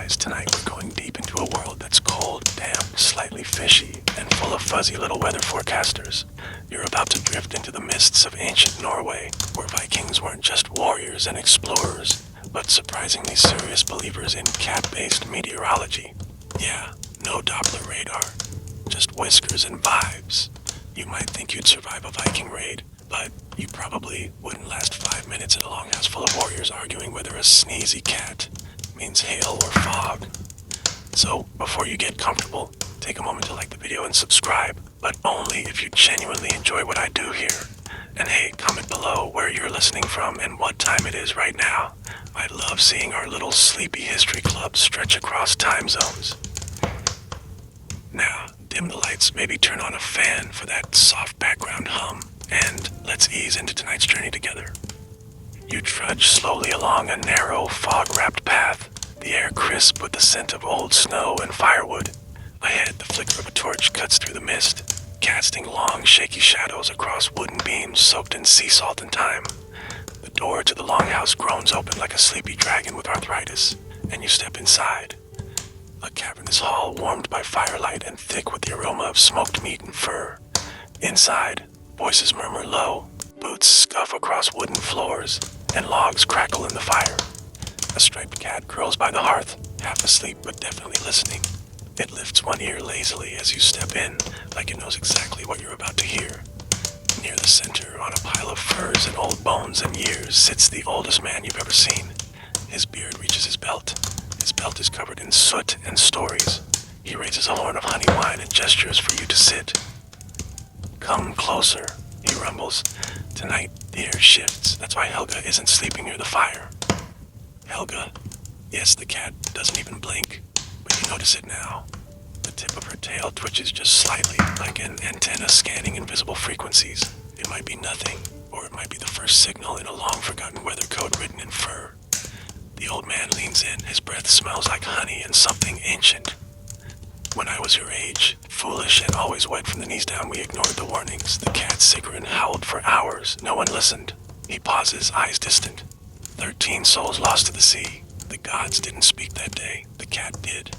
guys, tonight we're going deep into a world that's cold, damp, slightly fishy, and full of fuzzy little weather forecasters. You're about to drift into the mists of ancient Norway, where Vikings weren't just warriors and explorers, but surprisingly serious believers in cat-based meteorology. Yeah, no Doppler radar, just whiskers and vibes. You might think you'd survive a Viking raid, but you probably wouldn't last 5 minutes in a longhouse full of warriors arguing whether a sneezy cat means hail or fog. So, before you get comfortable, take a moment to like the video and subscribe, but only if you genuinely enjoy what I do here. And hey, comment below where you're listening from and what time it is right now. I love seeing our little sleepy history club stretch across time zones. Now, dim the lights, maybe turn on a fan for that soft background hum, and let's ease into tonight's journey together. You trudge slowly along a narrow, fog-wrapped path, the air crisp with the scent of old snow and firewood. Ahead, the flicker of a torch cuts through the mist, casting long, shaky shadows across wooden beams soaked in sea salt and time. The door to the longhouse groans open like a sleepy dragon with arthritis, and you step inside. A cavernous hall warmed by firelight and thick with the aroma of smoked meat and fur. Inside, voices murmur low, boots scuff across wooden floors, and logs crackle in the fire. A striped cat curls by the hearth, half asleep but definitely listening. It lifts one ear lazily as you step in, like it knows exactly what you're about to hear. Near the center, on a pile of furs and old bones and years, sits the oldest man you've ever seen. His beard reaches his belt. His belt is covered in soot and stories. He raises a horn of honey wine and gestures for you to sit. "Come closer," he rumbles. "Tonight, the air shifts. That's why Helga isn't sleeping near the fire." Helga. Yes, the cat doesn't even blink, but you notice it now. The tip of her tail twitches just slightly, like an antenna scanning invisible frequencies. It might be nothing, or it might be the first signal in a long-forgotten weather code written in fur. The old man leans in. His breath smells like honey and something ancient. "When I was your age, foolish and always wet from the knees down, we ignored the warnings. The cat Sigrun howled for hours. No one listened." He pauses, eyes distant. 13 souls lost to the sea. The gods didn't speak that day. The cat did.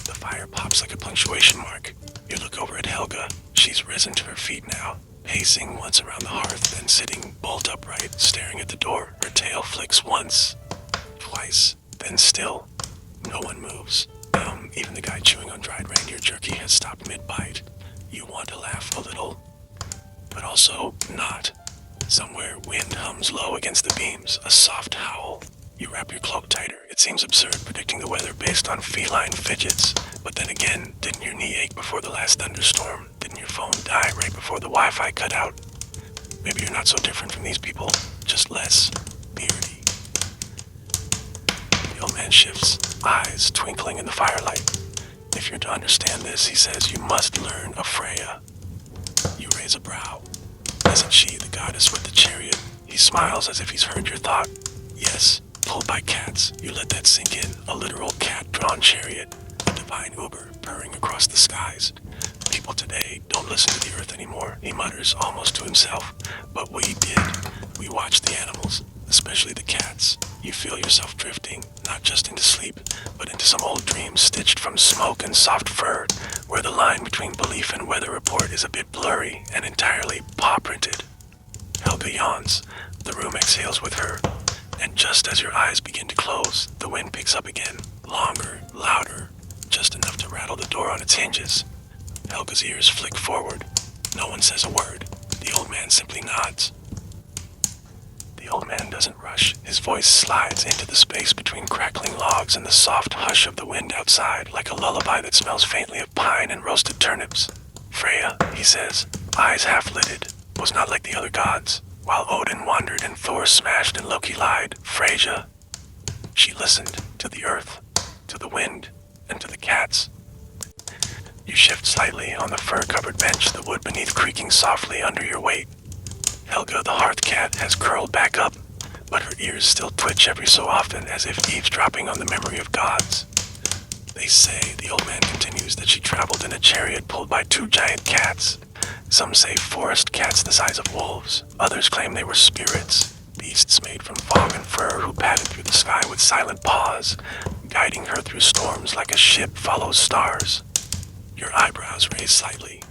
The fire pops like a punctuation mark. You look over at Helga. She's risen to her feet now, pacing once around the hearth, then sitting bolt upright, staring at the door. Her tail flicks once, twice, then still. No one moves. Even the guy chewing on dried reindeer jerky has stopped mid-bite. You want to laugh a little, but also not. Somewhere, wind hums low against the beams, a soft howl. You wrap your cloak tighter. It seems absurd predicting the weather based on feline fidgets. But then again, didn't your knee ache before the last thunderstorm? Didn't your phone die right before the Wi-Fi cut out? Maybe you're not so different from these people, just less beardy. The old man shifts, eyes twinkling in the firelight. "If you're to understand this," he says, "you must learn of Freya." You raise a brow. "Isn't she the goddess with the chariot?" He smiles as if he's heard your thought. "Yes, pulled by cats." You let that sink in. A literal cat-drawn chariot. A divine Uber purring across the skies. "People today don't listen to the earth anymore," he mutters almost to himself. "But we did. We watched the animals, especially the cats." You feel yourself drifting, not just into sleep, but into some old dream stitched from smoke and soft fur, where the line between belief and weather report is a bit blurry and entirely paw-printed. Helga yawns. The room exhales with her, and just as your eyes begin to close, the wind picks up again, longer, louder, just enough to rattle the door on its hinges. Helga's ears flick forward. No one says a word. The old man simply nods. The old man doesn't rush. His voice slides into the space between crackling logs and the soft hush of the wind outside, like a lullaby that smells faintly of pine and roasted turnips. "Freya," he says, eyes half-lidded, "was not like the other gods. While Odin wandered and Thor smashed and Loki lied, Freyja, she listened to the earth, to the wind, and to the cats." You shift slightly on the fur-covered bench, the wood beneath creaking softly under your weight. Helga, the hearth cat, has curled back up, but her ears still twitch every so often as if eavesdropping on the memory of gods. "They say," the old man continues, "that she traveled in a chariot pulled by 2 giant cats. Some say forest cats the size of wolves. Others claim they were spirits, beasts made from fog and fur who padded through the sky with silent paws, guiding her through storms like a ship follows stars. Your eyebrows raise slightly.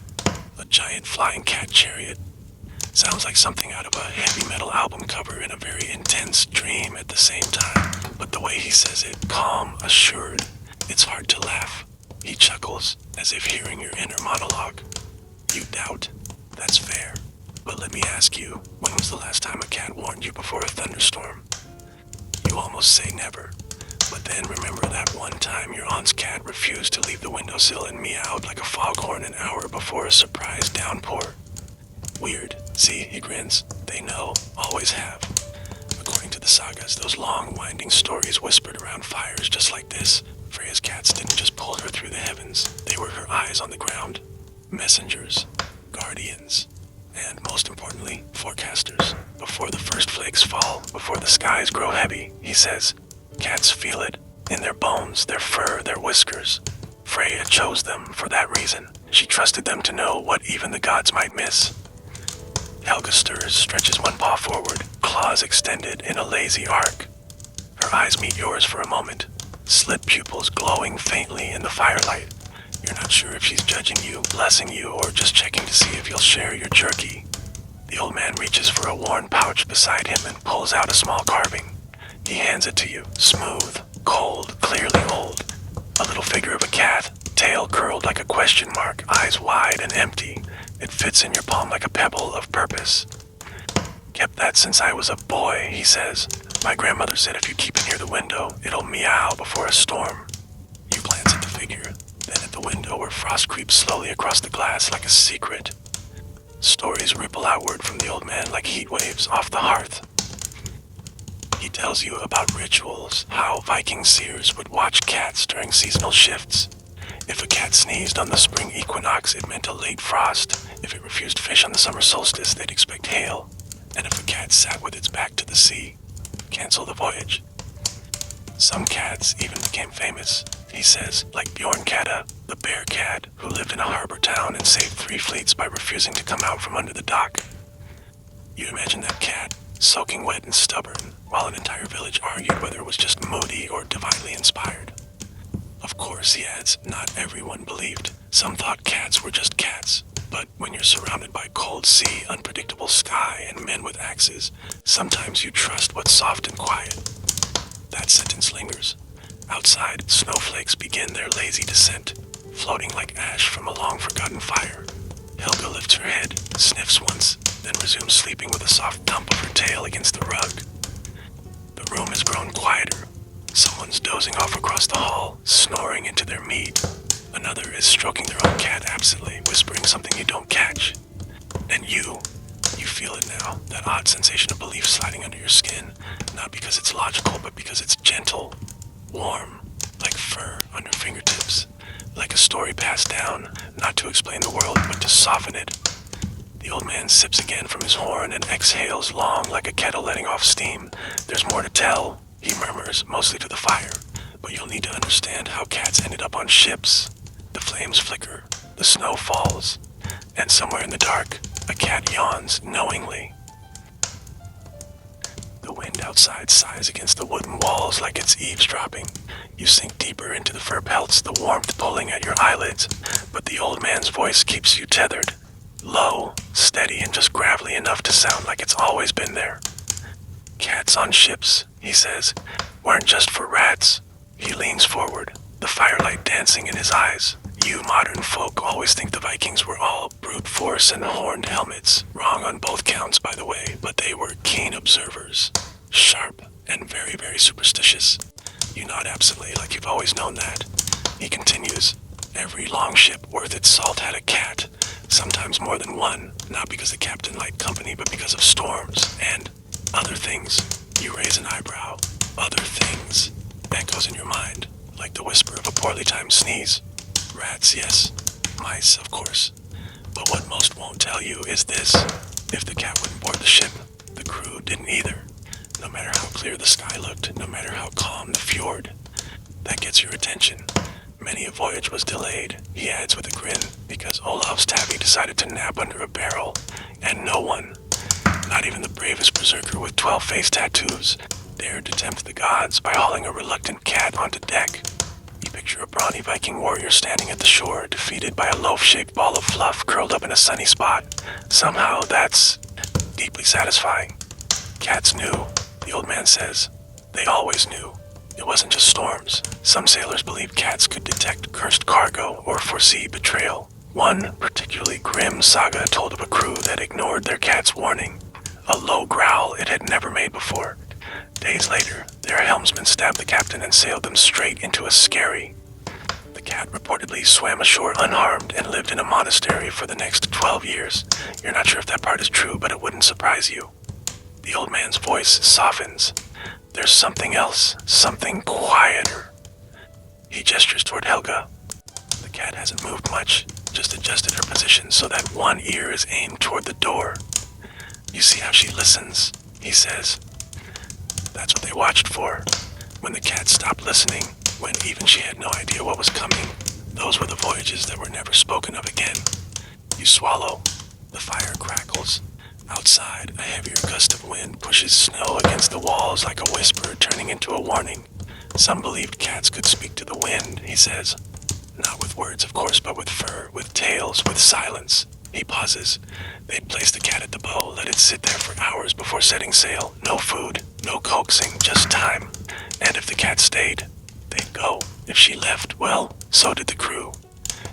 A giant flying cat chariot. Sounds like something out of a heavy metal album cover in a very intense dream at the same time. But the way he says it, calm, assured, it's hard to laugh. He chuckles, as if hearing your inner monologue. You doubt. That's fair. But let me ask you, when was the last time a cat warned you before a thunderstorm? You almost say never. But then remember that one time your aunt's cat refused to leave the windowsill and meowed like a foghorn an hour before a surprise downpour. Weird. See, he grins. They know, always have. According to the sagas, those long, winding stories whispered around fires just like this. Freya's cats didn't just pull her through the heavens. They were her eyes on the ground. Messengers. Guardians. And most importantly, forecasters. Before the first flakes fall, before the skies grow heavy, he says, cats feel it. In their bones, their fur, their whiskers. Freya chose them for that reason. She trusted them to know what even the gods might miss. Helga stirs, stretches one paw forward, claws extended in a lazy arc. Her eyes meet yours for a moment, slit pupils glowing faintly in the firelight. You're not sure if she's judging you, blessing you, or just checking to see if you'll share your jerky. The old man reaches for a worn pouch beside him and pulls out a small carving. He hands it to you, smooth, cold, clearly old. A little figure of a cat, tail curled like a question mark, eyes wide and empty. It fits in your palm like a pebble of purpose. Kept that since I was a boy, he says. My grandmother said if you keep it near the window, it'll meow before a storm. You glance at the figure, then at the window where frost creeps slowly across the glass like a secret. Stories ripple outward from the old man like heat waves off the hearth. He tells you about rituals, how Viking seers would watch cats during seasonal shifts. If a cat sneezed on the spring equinox, it meant a late frost. If it refused fish on the summer solstice, they'd expect hail. And if a cat sat with its back to the sea, cancel the voyage. Some cats even became famous, he says, like Bjornkata, the bear cat who lived in a harbor town and saved 3 fleets by refusing to come out from under the dock. You imagine that cat, soaking wet and stubborn, while an entire village argued whether it was just moody or divinely inspired. Of course, he adds, not everyone believed. Some thought cats were just cats. But when you're surrounded by cold sea, unpredictable sky, and men with axes, sometimes you trust what's soft and quiet. That sentence lingers. Outside, snowflakes begin their lazy descent, floating like ash from a long-forgotten fire. Helga lifts her head, sniffs once, then resumes sleeping with a soft thump of her tail against the rug. The room has grown quieter. Someone's dozing off across the hall, snoring into their mead. Another is stroking their own cat absently, whispering something you don't catch. And you feel it now, that odd sensation of belief sliding under your skin, not because it's logical, but because it's gentle, warm, like fur under fingertips, like a story passed down, not to explain the world, but to soften it. The old man sips again from his horn and exhales long like a kettle letting off steam. There's more to tell, he murmurs, mostly to the fire, but you'll need to understand how cats ended up on ships. The flames flicker, the snow falls, and somewhere in the dark, a cat yawns knowingly. The wind outside sighs against the wooden walls like it's eavesdropping. You sink deeper into the fur pelts, the warmth pulling at your eyelids, but the old man's voice keeps you tethered. Low, steady, and just gravelly enough to sound like it's always been there. Cats on ships, he says, weren't just for rats. He leans forward, the firelight dancing in his eyes. You modern folk always think the Vikings were all brute force and horned helmets. Wrong on both counts, by the way, but they were keen observers. Sharp and very, very superstitious. You nod absently like you've always known that. He continues, every longship worth its salt had a cat, sometimes more than one, not because the captain liked company, but because of storms and other things. You raise an eyebrow. Other things. Echoes in your mind, like the whisper of a poorly timed sneeze. Rats, yes. Mice, of course. But what most won't tell you is this. If the cat wouldn't board the ship, the crew didn't either. No matter how clear the sky looked, no matter how calm the fjord. That gets your attention. Many a voyage was delayed, he adds with a grin, because Olaf's tabby decided to nap under a barrel, and no one, not even the bravest berserker with 12 face tattoos, dared to tempt the gods by hauling a reluctant cat onto deck. You picture a brawny Viking warrior standing at the shore, defeated by a loaf-shaped ball of fluff curled up in a sunny spot. Somehow that's deeply satisfying. Cats knew, the old man says. They always knew. It wasn't just storms. Some sailors believed cats could detect cursed cargo or foresee betrayal. One particularly grim saga told of a crew that ignored their cat's warning. A low growl it had never made before. Days later, their helmsman stabbed the captain and sailed them straight into a skerry. The cat reportedly swam ashore unharmed and lived in a monastery for the next 12 years. You're not sure if that part is true, but it wouldn't surprise you. The old man's voice softens. There's something else, something quieter. He gestures toward Helga. The cat hasn't moved much, just adjusted her position so that one ear is aimed toward the door. You see how she listens, he says. That's what they watched for. When the cat stopped listening, when even she had no idea what was coming, those were the voyages that were never spoken of again. You swallow. The fire crackles. Outside, a heavier gust of wind pushes snow against the walls like a whisper turning into a warning. Some believed cats could speak to the wind, he says. Not with words, of course, but with fur, with tails, with silence. He pauses. They'd place the cat at the bow, let it sit there for hours before setting sail. No food, no coaxing, just time. And if the cat stayed, they'd go. If she left, well, so did the crew.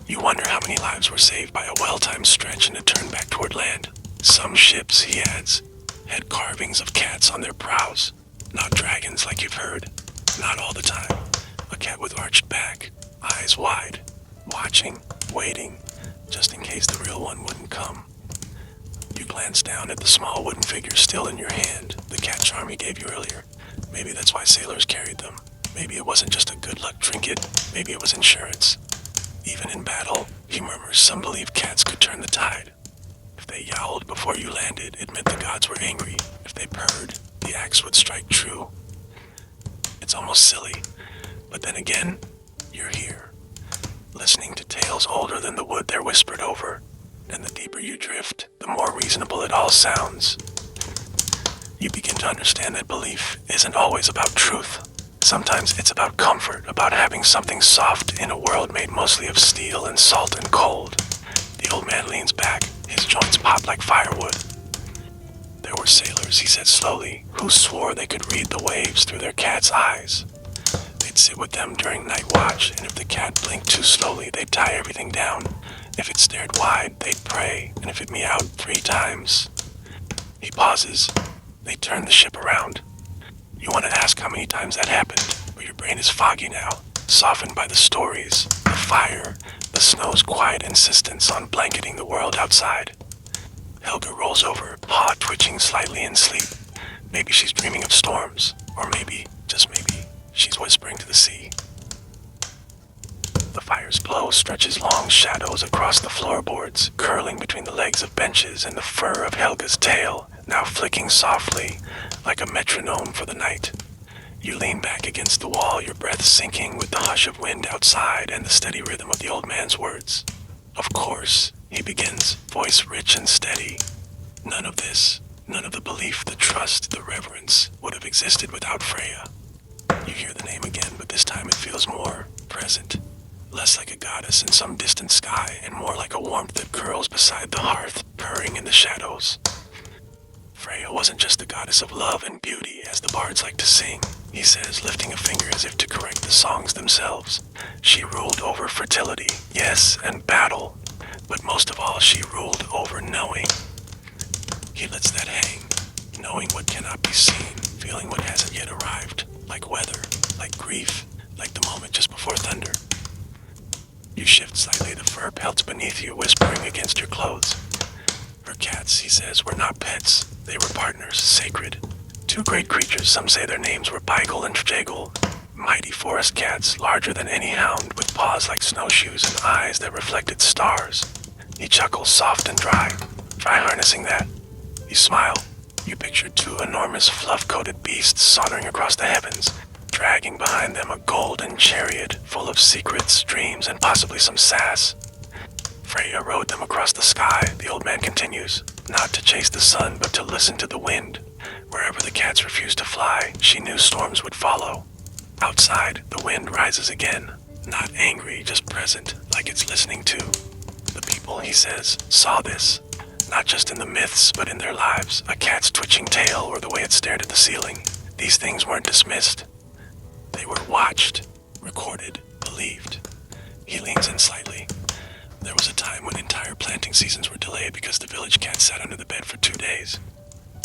You wonder how many lives were saved by a well-timed stretch and a turn back toward land. Some ships, he adds, had carvings of cats on their prows. Not dragons like you've heard. Not all the time. A cat with arched back, eyes wide, watching, waiting, just in case the real one wouldn't come. You glance down at the small wooden figure still in your hand, the cat charm he gave you earlier. Maybe that's why sailors carried them. Maybe it wasn't just a good luck trinket. Maybe it was insurance. Even in battle, he murmurs, some believed cats could turn the tide. If they yowled before you landed, it meant the gods were angry. If they purred, the axe would strike true. It's almost silly, but then again, you're here, listening to tales older than the wood they're whispered over, and the deeper you drift, the more reasonable it all sounds. You begin to understand that belief isn't always about truth. Sometimes it's about comfort, about having something soft in a world made mostly of steel and salt and cold. The old man leans back, his joints pop like firewood. There were sailors, he said slowly, who swore they could read the waves through their cat's eyes. They'd sit with them during night watch, and if the cat blinked too slowly, they'd tie everything down. If it stared wide, they'd pray, and if it meowed 3 times. He pauses. They turn the ship around. You want to ask how many times that happened, but your brain is foggy now, softened by the stories, the fire, the snow's quiet insistence on blanketing the world outside. Helga rolls over, paw twitching slightly in sleep. Maybe she's dreaming of storms, or maybe, just maybe, she's whispering to the sea. The fire's glow stretches long shadows across the floorboards, curling between the legs of benches and the fur of Helga's tail, now flicking softly, like a metronome for the night. You lean back against the wall, your breath sinking with the hush of wind outside and the steady rhythm of the old man's words. Of course, he begins, voice rich and steady. None of this, none of the belief, the trust, the reverence would have existed without Freya. You hear the name again, but this time it feels more present. Less like a goddess in some distant sky, and more like a warmth that curls beside the hearth, purring in the shadows. Freya wasn't just the goddess of love and beauty, as the bards like to sing, he says, lifting a finger as if to correct the songs themselves. She ruled over fertility, yes, and battle, but most of all she ruled over knowing. He lets that hang, knowing what cannot be seen, feeling what hasn't yet arrived, like weather, like grief, like the moment just before thunder. You shift slightly, the fur pelts beneath you, whispering against your clothes. Her cats, he says, were not pets. They were partners, sacred. 2 great creatures, some say their names were Beigel and Jagel. Mighty forest cats, larger than any hound, with paws like snowshoes and eyes that reflected stars. He chuckles soft and dry. Try harnessing that. You smile. You picture 2 enormous fluff-coated beasts sauntering across the heavens, dragging behind them a golden chariot full of secrets, dreams, and possibly some sass. Freya rode them across the sky, the old man continues, not to chase the sun, but to listen to the wind. Wherever the cats refused to fly, she knew storms would follow. Outside, the wind rises again, not angry, just present, like it's listening to. The people, he says, saw this, not just in the myths, but in their lives, a cat's twitching tail or the way it stared at the ceiling. These things weren't dismissed. They were watched, recorded, believed. He leans in slightly. There was a time when entire planting seasons were delayed because the village cat sat under the bed for 2 days.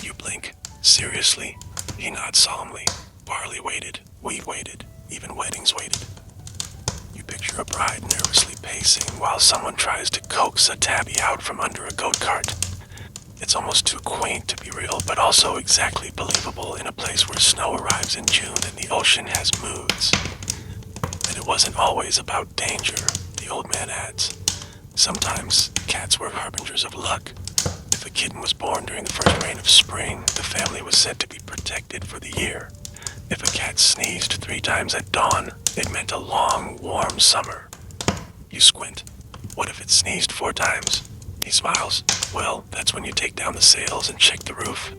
You blink. Seriously? He nods solemnly. Barley waited. Wheat waited. Even weddings waited. You picture a bride nervously pacing while someone tries to coax a tabby out from under a goat cart. It's almost too quaint to be real, but also exactly believable in a place where snow arrives in June and the ocean has moods. And it wasn't always about danger, the old man adds. Sometimes cats were harbingers of luck. If a kitten was born during the first rain of spring, the family was said to be protected for the year. If a cat sneezed 3 times at dawn, it meant a long, warm summer. You squint. What if it sneezed 4 times? He smiles. Well, that's when you take down the sails and check the roof.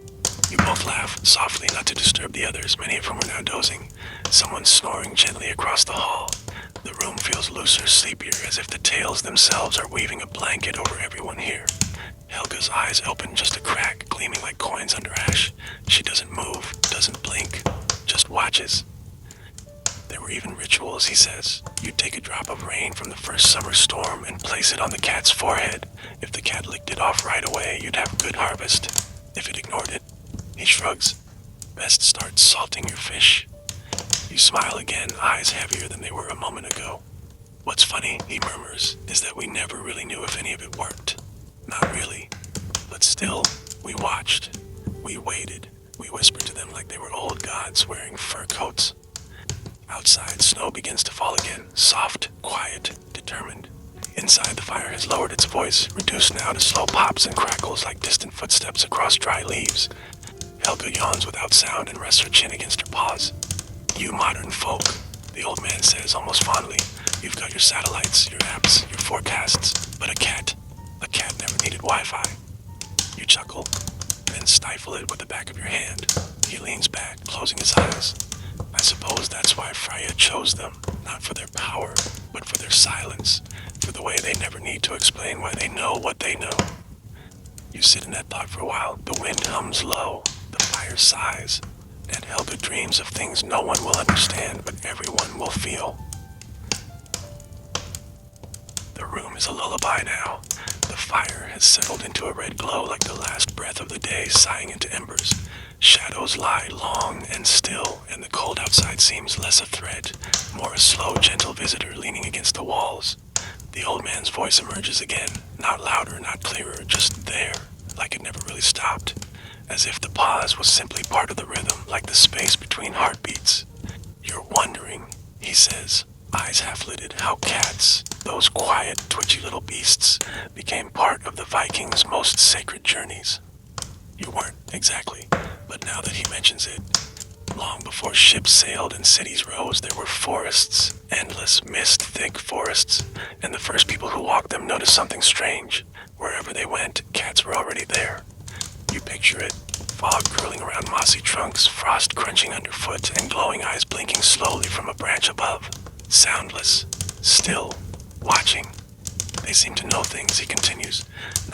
You both laugh, softly, not to disturb the others, many of whom are now dozing. Someone's snoring gently across the hall. The room feels looser, sleepier, as if the tales themselves are weaving a blanket over everyone here. Helga's eyes open just a crack, gleaming like coins under ash. She doesn't move, doesn't blink, just watches. There were even rituals, he says. You'd take a drop of rain from the first summer storm and place it on the cat's forehead. If the cat licked it off right away, you'd have good harvest. If it ignored it, he shrugs. Best start salting your fish. You smile again, eyes heavier than they were a moment ago. What's funny, he murmurs, is that we never really knew if any of it worked. Not really. But still, we watched. We waited. We whispered to them like they were old gods wearing fur coats. Outside, snow begins to fall again, soft, quiet, determined. Inside, the fire has lowered its voice, reduced now to slow pops and crackles like distant footsteps across dry leaves. Helga yawns without sound and rests her chin against her paws. You modern folk, the old man says almost fondly. You've got your satellites, your apps, your forecasts, but a cat never needed Wi-Fi. You chuckle, then stifle it with the back of your hand. He leans back, closing his eyes. I suppose that's why Freya chose them, not for their power, but for their silence, for the way they never need to explain why they know what they know. You sit in that thought for a while. The wind hums low, the fire sighs, and Helga dreams of things no one will understand, but everyone will feel. The room is a lullaby now. The fire has settled into a red glow like the last breath of the day sighing into embers. Shadows lie long and still, and the cold outside seems less a threat, more a slow, gentle visitor leaning against the walls. The old man's voice emerges again, not louder, not clearer, just there, like it never really stopped, as if the pause was simply part of the rhythm, like the space between heartbeats. You're wondering, he says, eyes half-lidded, how cats, those quiet, twitchy little beasts, became part of the Vikings' most sacred journeys. You weren't, exactly, but now that he mentions it, long before ships sailed and cities rose, there were forests, endless, mist-thick forests, and the first people who walked them noticed something strange. Wherever they went, cats were already there. You picture it, fog curling around mossy trunks, frost crunching underfoot, and glowing eyes blinking slowly from a branch above. Soundless, still, watching. They seemed to know things, he continues,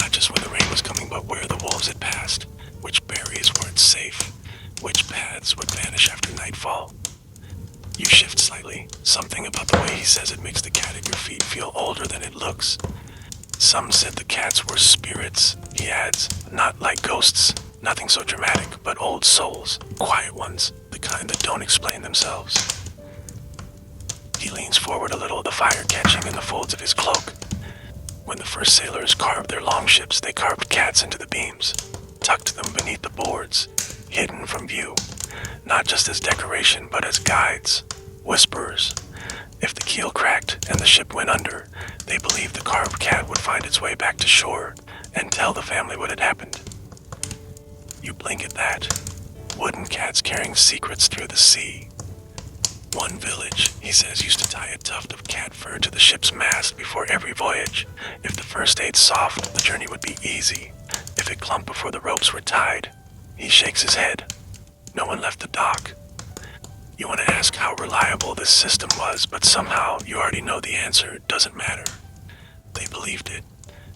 not just where the rain was coming, but where the wolves had passed, which berries weren't safe, which paths would vanish after nightfall. You shift slightly. Something about the way he says it makes the cat at your feet feel older than it looks. Some said the cats were spirits, he adds, not like ghosts, nothing so dramatic, but old souls, quiet ones, the kind that don't explain themselves. He leans forward a little, the fire catching in the folds of his cloak. When the first sailors carved their longships, they carved cats into the beams, tucked them beneath the boards, hidden from view, not just as decoration, but as guides, whisperers. If the keel cracked and the ship went under, they believed the carved cat would find its way back to shore and tell the family what had happened. You blink at that. Wooden cats carrying secrets through the sea. One village, he says, used to tie a tuft of cat fur to the ship's mast before every voyage. If the fur stayed soft, the journey would be easy. If it clumped before the ropes were tied, he shakes his head. No one left the dock. You want to ask how reliable this system was, but somehow you already know the answer. It doesn't matter. They believed it,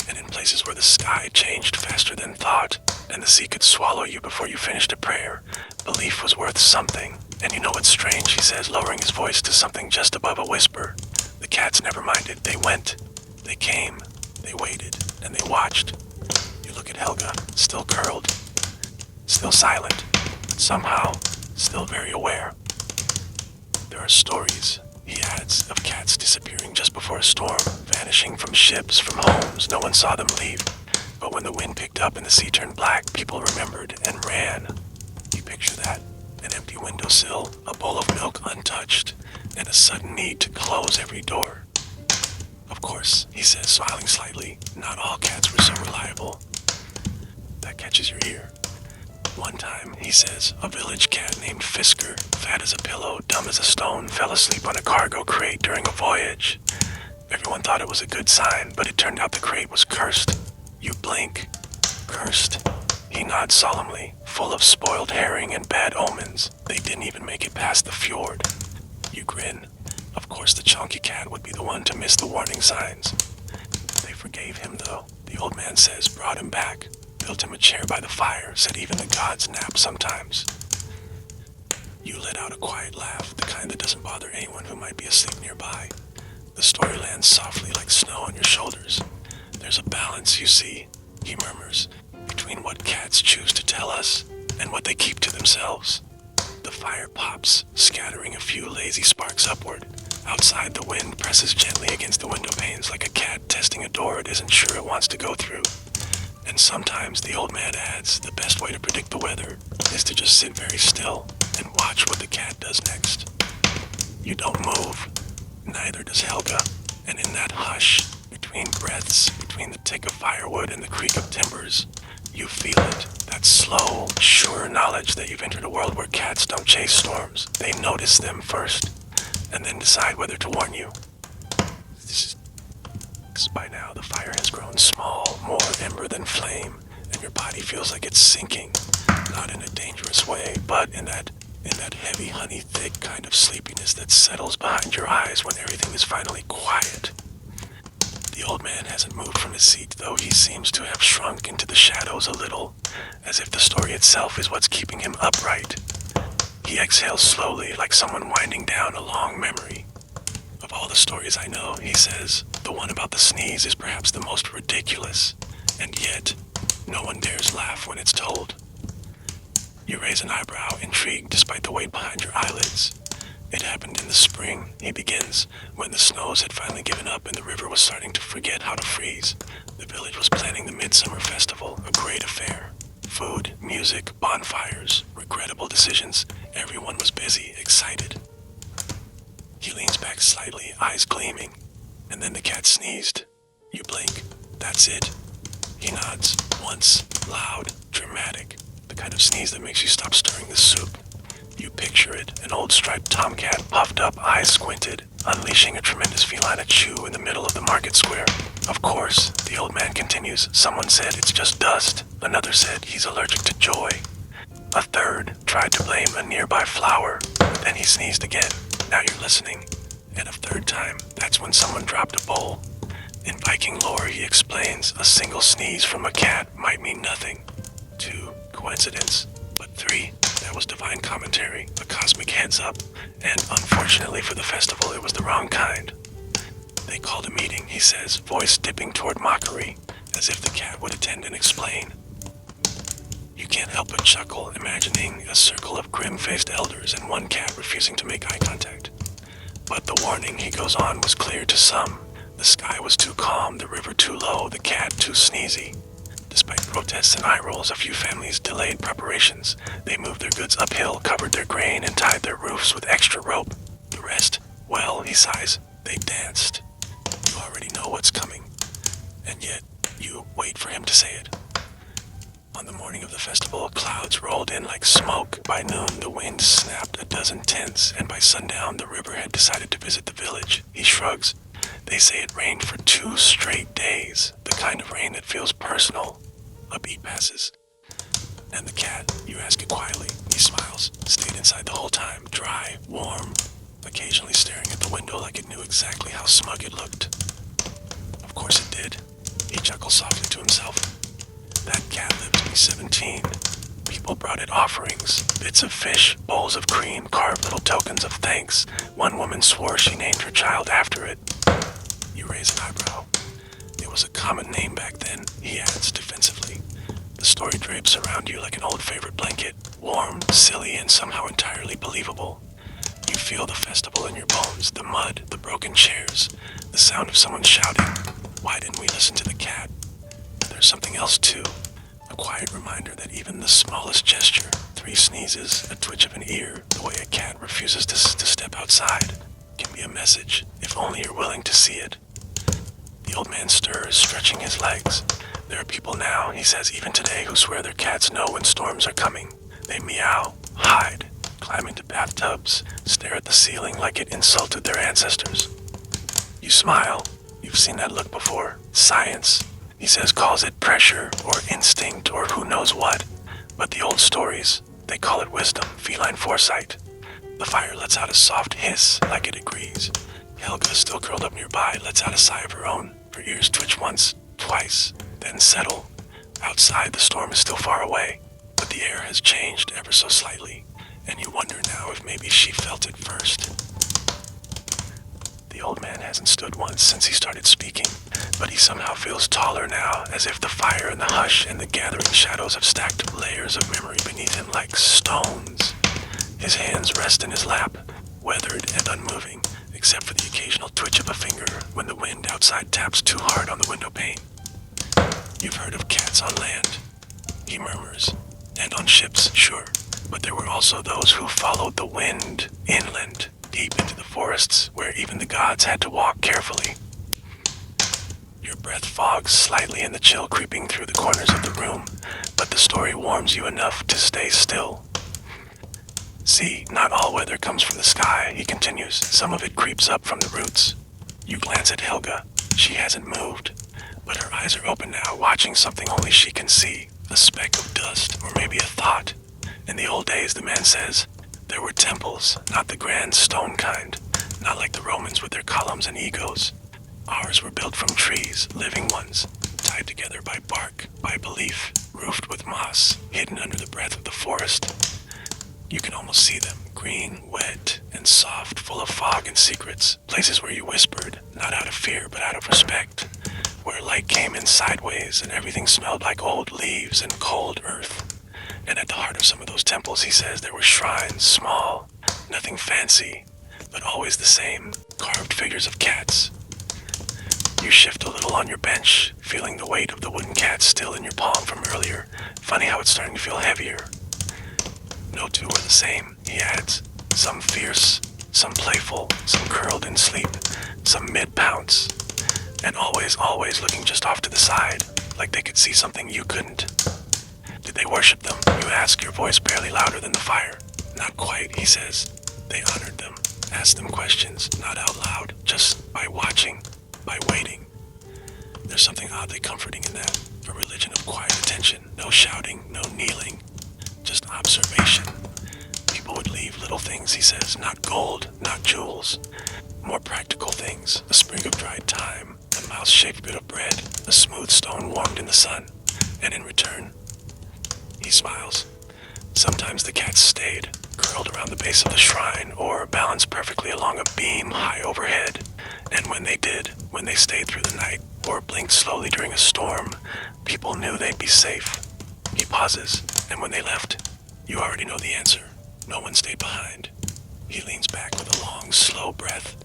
and in places where the sky changed faster than thought, and the sea could swallow you before you finished a prayer, belief was worth something. And you know what's strange, he says, lowering his voice to something just above a whisper. The cats never minded. They went. They came. They waited. And they watched. You look at Helga, still curled. Still silent. But somehow, still very aware. There are stories, he adds, of cats disappearing just before a storm, vanishing from ships, from homes. No one saw them leave. But when the wind picked up and the sea turned black, people remembered and ran. You picture that. An empty windowsill, a bowl of milk untouched, and a sudden need to close every door. Of course, he says, smiling slightly, not all cats were so reliable. That catches your ear. One time, he says, a village cat named Fisker, fat as a pillow, dumb as a stone, fell asleep on a cargo crate during a voyage. Everyone thought it was a good sign, but it turned out the crate was cursed. You blink. Cursed. He nods solemnly, full of spoiled herring and bad omens. They didn't even make it past the fjord. You grin. Of course the chunky cat would be the one to miss the warning signs. They forgave him, though. The old man says, brought him back, built him a chair by the fire, said even the gods nap sometimes. You let out a quiet laugh, the kind that doesn't bother anyone who might be asleep nearby. The story lands softly like snow on your shoulders. There's a balance, you see, he murmurs, between what cats choose to tell us and what they keep to themselves. The fire pops, scattering a few lazy sparks upward. Outside, the wind presses gently against the window panes like a cat testing a door it isn't sure it wants to go through. And sometimes, the old man adds, the best way to predict the weather is to just sit very still and watch what the cat does next. You don't move. Neither does Helga. And in that hush, between breaths, between the tick of firewood and the creak of timbers, you feel it, that slow, sure knowledge that you've entered a world where cats don't chase storms. They notice them first, and then decide whether to warn you. By now, the fire has grown small, more ember than flame, and your body feels like it's sinking. Not in a dangerous way, but in that heavy, honey-thick kind of sleepiness that settles behind your eyes when everything is finally quiet. The old man hasn't moved from his seat, though he seems to have shrunk into the shadows a little, as if the story itself is what's keeping him upright. He exhales slowly, like someone winding down a long memory. Of all the stories I know, he says, the one about the sneeze is perhaps the most ridiculous, and yet, no one dares laugh when it's told. You raise an eyebrow, intrigued despite the weight behind your eyelids. It happened in the spring, he begins, when the snows had finally given up and the river was starting to forget how to freeze. The village was planning the midsummer festival, a great affair. Food, music, bonfires, regrettable decisions. Everyone was busy, excited. He leans back slightly, eyes gleaming, and then the cat sneezed. You blink. That's it. He nods, once, loud, dramatic, the kind of sneeze that makes you stop stirring the soup. You picture it, an old striped tomcat, puffed up, eyes squinted, unleashing a tremendous feline chew in the middle of the market square. Of course, the old man continues, someone said it's just dust. Another said he's allergic to joy. A third tried to blame a nearby flower. Then he sneezed again. Now you're listening. And a third time, that's when someone dropped a bowl. In Viking lore, he explains, a single sneeze from a cat might mean nothing. 2, coincidence. But 3, that was divine commentary, a cosmic heads-up, and unfortunately for the festival, it was the wrong kind. They called a meeting, he says, voice dipping toward mockery, as if the cat would attend and explain. You can't help but chuckle, imagining a circle of grim-faced elders and one cat refusing to make eye contact. But the warning, he goes on, was clear to some. The sky was too calm, the river too low, the cat too sneezy. Despite protests and eye rolls, a few families delayed preparations. They moved their goods uphill, covered their grain, and tied their roofs with extra rope. The rest, well, he sighs, they danced. You already know what's coming. And yet, you wait for him to say it. On the morning of the festival, clouds rolled in like smoke. By noon, the wind snapped a dozen tents, and by sundown, the river had decided to visit the village. He shrugs. They say it rained for 2 straight days, the kind of rain that feels personal. A beat passes. And the cat, you ask it quietly. He smiles. Stayed inside the whole time, dry, warm, occasionally staring at the window like it knew exactly how smug it looked. Of course it did. He chuckles softly to himself. That cat lived to be 17. People brought it offerings, bits of fish, bowls of cream, carved little tokens of thanks. One woman swore she named her child after it. You raise an eyebrow. It was a common name back then, he adds defensively. The story drapes around you like an old favorite blanket, warm, silly, and somehow entirely believable. You feel the festival in your bones, the mud, the broken chairs, the sound of someone shouting, "Why didn't we listen to the cat?" There's something else too, a quiet reminder that even the smallest gesture, 3 sneezes, a twitch of an ear, the way a cat refuses to step outside, can be a message, if only you're willing to see it. The old man stirs, stretching his legs. There are people now, he says, even today, who swear their cats know when storms are coming. They meow, hide, climb into bathtubs, stare at the ceiling like it insulted their ancestors. You smile. You've seen that look before. Science, he says, calls it pressure or instinct or who knows what. But the old stories, they call it wisdom, feline foresight. The fire lets out a soft hiss like it agrees. Helga, still curled up nearby, lets out a sigh of her own. Her ears twitch once, twice, then settle. Outside, the storm is still far away, but the air has changed ever so slightly, and you wonder now if maybe she felt it first. The old man hasn't stood once since he started speaking, but he somehow feels taller now, as if the fire and the hush and the gathering shadows have stacked layers of memory beneath him like stones. His hands rest in his lap, weathered and unmoving, except for the occasional twitch of a finger when the wind outside taps too hard on the window pane. You've heard of cats on land, he murmurs, and on ships, sure, but there were also those who followed the wind inland, deep into the forests, where even the gods had to walk carefully. Your breath fogs slightly in the chill creeping through the corners of the room, but the story warms you enough to stay still. See, not all weather comes from the sky, he continues. Some of it creeps up from the roots. You glance at Helga. She hasn't moved, but her eyes are open now, watching something only she can see. A speck of dust, or maybe a thought. In the old days, the man says, there were temples, not the grand stone kind, not like the Romans with their columns and egos. Ours were built from trees, living ones, tied together by bark, by belief, roofed with moss, hidden under the breath of the forest. You can almost see them, green, wet, and soft, full of fog and secrets, places where you whispered, not out of fear, but out of respect, where light came in sideways and everything smelled like old leaves and cold earth. And at the heart of some of those temples, he says, there were shrines, small, nothing fancy, but always the same, carved figures of cats. You shift a little on your bench, feeling the weight of the wooden cat still in your palm from earlier. Funny how it's starting to feel heavier. No two are the same, he adds. Some fierce, some playful, some curled in sleep, some mid-pounce. And always looking just off to the side, like they could see something you couldn't. Did they worship them? You ask, your voice barely louder than the fire. Not quite, he says. They honored them, asked them questions, not out loud, just by watching, by waiting. There's something oddly comforting in that, a religion of quiet attention, no shouting, no kneeling, just observation. People would leave little things, he says, not gold, not jewels, more practical things, a sprig of dried thyme, a mouse-shaped bit of bread, a smooth stone warmed in the sun, and in return, he smiles. Sometimes the cats stayed, curled around the base of the shrine, or balanced perfectly along a beam high overhead, and when they did, when they stayed through the night, or blinked slowly during a storm, people knew they'd be safe. He pauses, and when they left, you already know the answer. No one stayed behind. He leans back with a long, slow breath.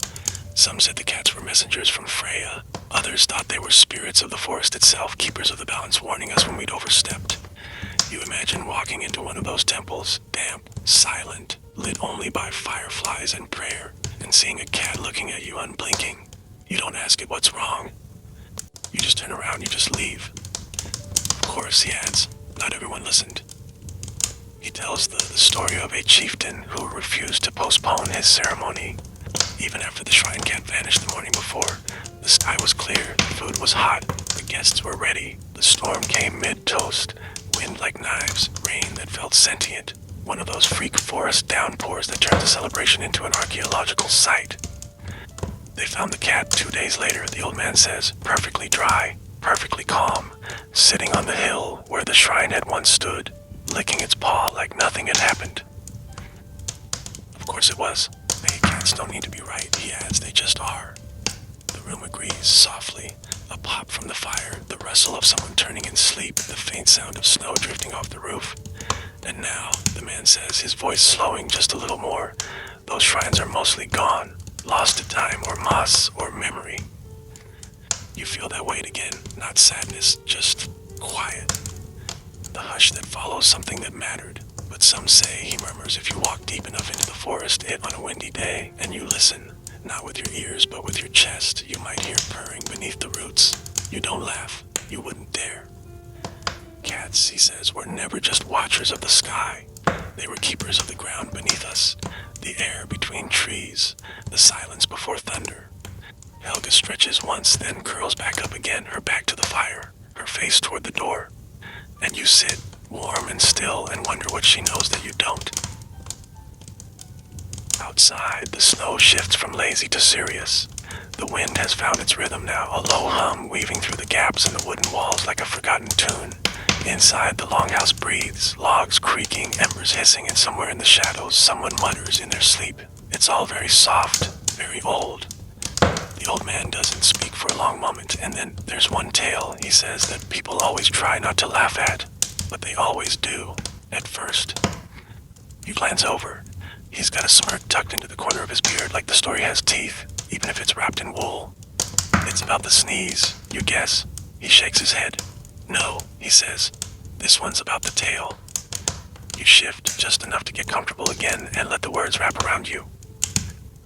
Some said the cats were messengers from Freya. Others thought they were spirits of the forest itself, keepers of the balance, warning us when we'd overstepped. You imagine walking into one of those temples, damp, silent, lit only by fireflies and prayer, and seeing a cat looking at you unblinking. You don't ask it what's wrong. You just turn around, you just leave. Of course, he adds, not everyone listened. He tells the story of a chieftain who refused to postpone his ceremony. Even after the shrine cat vanished the morning before, the sky was clear, the food was hot, the guests were ready. The storm came mid-toast, wind like knives, rain that felt sentient. One of those freak forest downpours that turned the celebration into an archaeological site. They found the cat 2 days later, the old man says, perfectly dry, perfectly calm, sitting on the hill where the shrine had once stood, licking its paw like nothing had happened. Of course it was. Hey, cats don't need to be right, he adds, they just are. The room agrees, softly. A pop from the fire, the rustle of someone turning in sleep, the faint sound of snow drifting off the roof. And now, the man says, his voice slowing just a little more, those shrines are mostly gone, lost to time or moss or memory. You feel that weight again, not sadness, just quiet. The hush that follows something that mattered. But some say, he murmurs, if you walk deep enough into the forest on a windy day, and you listen, not with your ears but with your chest, you might hear purring beneath the roots. You don't laugh. You wouldn't dare. Cats, he says, were never just watchers of the sky. They were keepers of the ground beneath us, the air between trees, the silence before thunder. Helga stretches once, then curls back up again, her back to the fire, her face toward the door. And you sit, warm and still, and wonder what she knows that you don't. Outside, the snow shifts from lazy to serious. The wind has found its rhythm now, a low hum weaving through the gaps in the wooden walls like a forgotten tune. Inside, the longhouse breathes, logs creaking, embers hissing, and somewhere in the shadows, someone mutters in their sleep. It's all very soft, very old. The old man doesn't speak for a long moment, and then there's one tale, he says, that people always try not to laugh at, but they always do, at first. He glance over. He's got a smirk tucked into the corner of his beard like the story has teeth, even if it's wrapped in wool. It's about the sneeze, you guess. He shakes his head. No, he says. This one's about the tale. You shift just enough to get comfortable again and let the words wrap around you.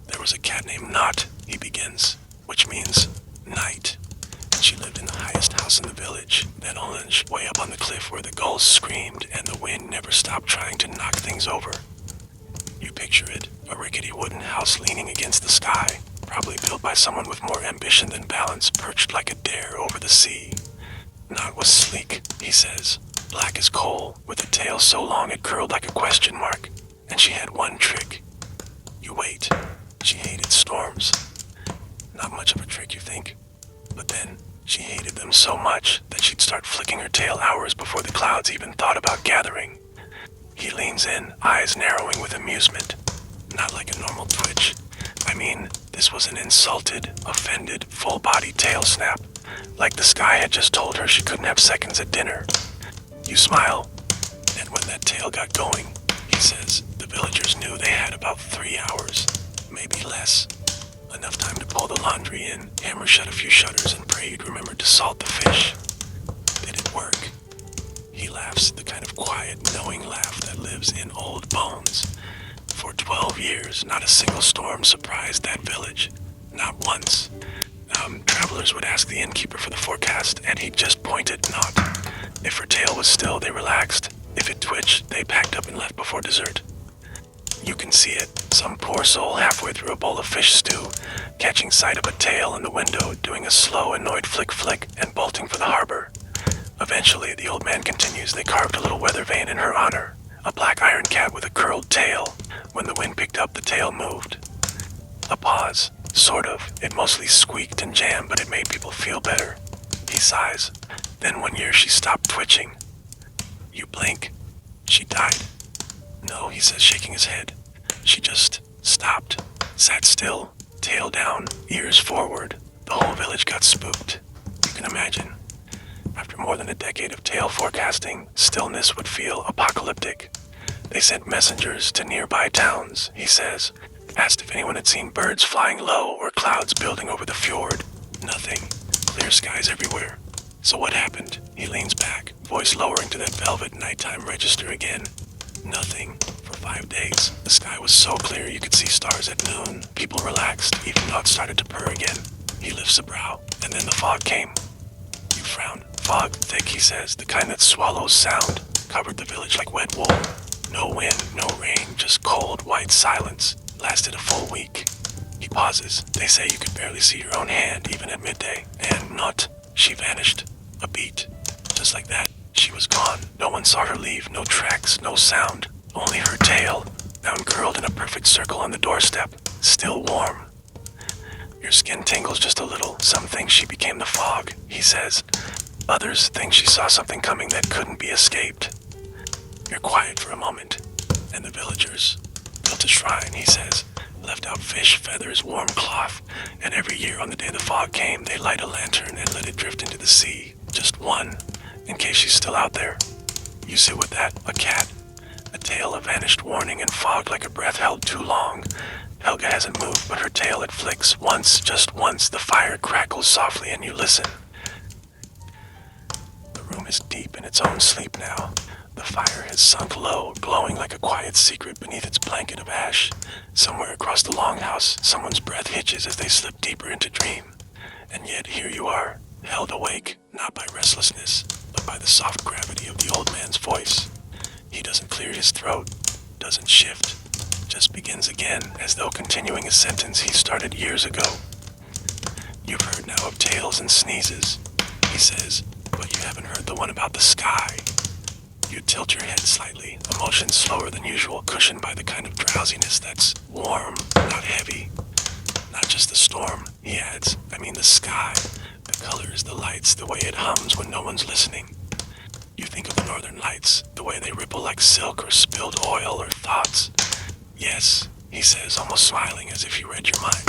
There was a cat named Not, he begins, which means night. And she lived in the highest house in the village, that orange way up on the cliff where the gulls screamed and the wind never stopped trying to knock things over. You picture it, a rickety wooden house leaning against the sky, probably built by someone with more ambition than balance, perched like a dare over the sea. Not was sleek, he says, black as coal, with a tail so long it curled like a question mark, and she had one trick. You wait. She hated storms. Not much of a trick, you think, but then she hated them so much that she'd start flicking her tail hours before the clouds even thought about gathering. He leans in, eyes narrowing with amusement. Not like a normal twitch. I mean, this was an insulted, offended, full-body tail snap. Like the sky had just told her she couldn't have seconds at dinner. You smile, and when that tail got going, he says, the villagers knew they had about 3 hours, maybe less. Enough time to pull the laundry in, hammer shut a few shutters, and pray you'd remember to salt the fish. Did it work? He laughs, the kind of quiet, knowing laugh that lives in old bones. For 12 years, not a single storm surprised that village. Not once. Travelers would ask the innkeeper for the forecast, and he'd just point at Not. If her tail was still, they relaxed. If it twitched, they packed up and left before dessert. You can see it, some poor soul halfway through a bowl of fish stew, catching sight of a tail in the window, doing a slow, annoyed flick-flick, and bolting for the harbor. Eventually, the old man continues, they carved a little weather vane in her honor, a black iron cat with a curled tail. When the wind picked up, the tail moved. A pause. Sort of. It mostly squeaked and jammed, but it made people feel better. He sighs. Then one year she stopped twitching. You blink. She died. No, he says, shaking his head. She just stopped, sat still, tail down, ears forward. The whole village got spooked. You can imagine. After more than a decade of tail forecasting, stillness would feel apocalyptic. They sent messengers to nearby towns, he says, asked if anyone had seen birds flying low or clouds building over the fjord. Nothing. Clear skies everywhere. So what happened? He leans back, voice lowering to that velvet nighttime register again. Nothing. For 5 days. The sky was so clear you could see stars at noon. People relaxed, even Not started to purr again. He lifts a brow, and then the fog came. You frown. fog, thick, he says, the kind that swallows sound, covered the village like wet wool. No wind, no rain, just cold, white silence. Lasted a full week. He pauses. They say you could barely see your own hand, even at midday. And not. She vanished. A beat. Just like that, she was gone. No one saw her leave, no tracks, no sound. Only her tail, now curled in a perfect circle on the doorstep, still warm. Your skin tingles just a little. Some think she became the fog, he says. Others think she saw something coming that couldn't be escaped. You're quiet for a moment, and the villagers built a shrine, he says. Left out fish, feathers, warm cloth, and every year on the day the fog came, they light a lantern and let it drift into the sea. Just one, in case she's still out there. You sit with that, a cat. A tail, a vanished warning, and fog like a breath held too long. Helga hasn't moved, but her tail it flicks. Once, just once, the fire crackles softly and you listen. The room is deep in its own sleep now. The fire has sunk low, glowing like a quiet secret beneath its blanket of ash. Somewhere across the longhouse, someone's breath hitches as they slip deeper into dream. And yet here you are, held awake, not by restlessness, but by the soft gravity of the old man's voice. He doesn't clear his throat, doesn't shift, just begins again, as though continuing a sentence he started years ago. You've heard now of tales and sneezes, he says, but you haven't heard the one about the sky. You tilt your head slightly, a motion slower than usual, cushioned by the kind of drowsiness that's warm, not heavy. Not just the storm, he adds, I mean the sky, the colors, the lights, the way it hums when no one's listening. You think of the northern lights, the way they ripple like silk or spilled oil or thoughts. Yes, he says, almost smiling as if he read your mind.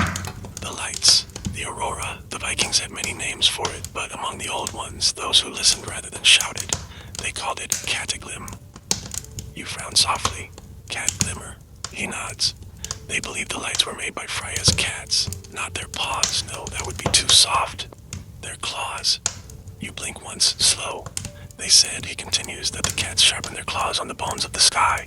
The lights, the aurora, the Vikings had many names for it, but among the old ones, those who listened rather than shouted, they called it cataglim. You frown softly. Cat glimmer. He nods. They believed the lights were made by Freya's cats, not their paws. No, that would be too soft. Their claws. You blink once, slow. They said, he continues, that the cats sharpened their claws on the bones of the sky,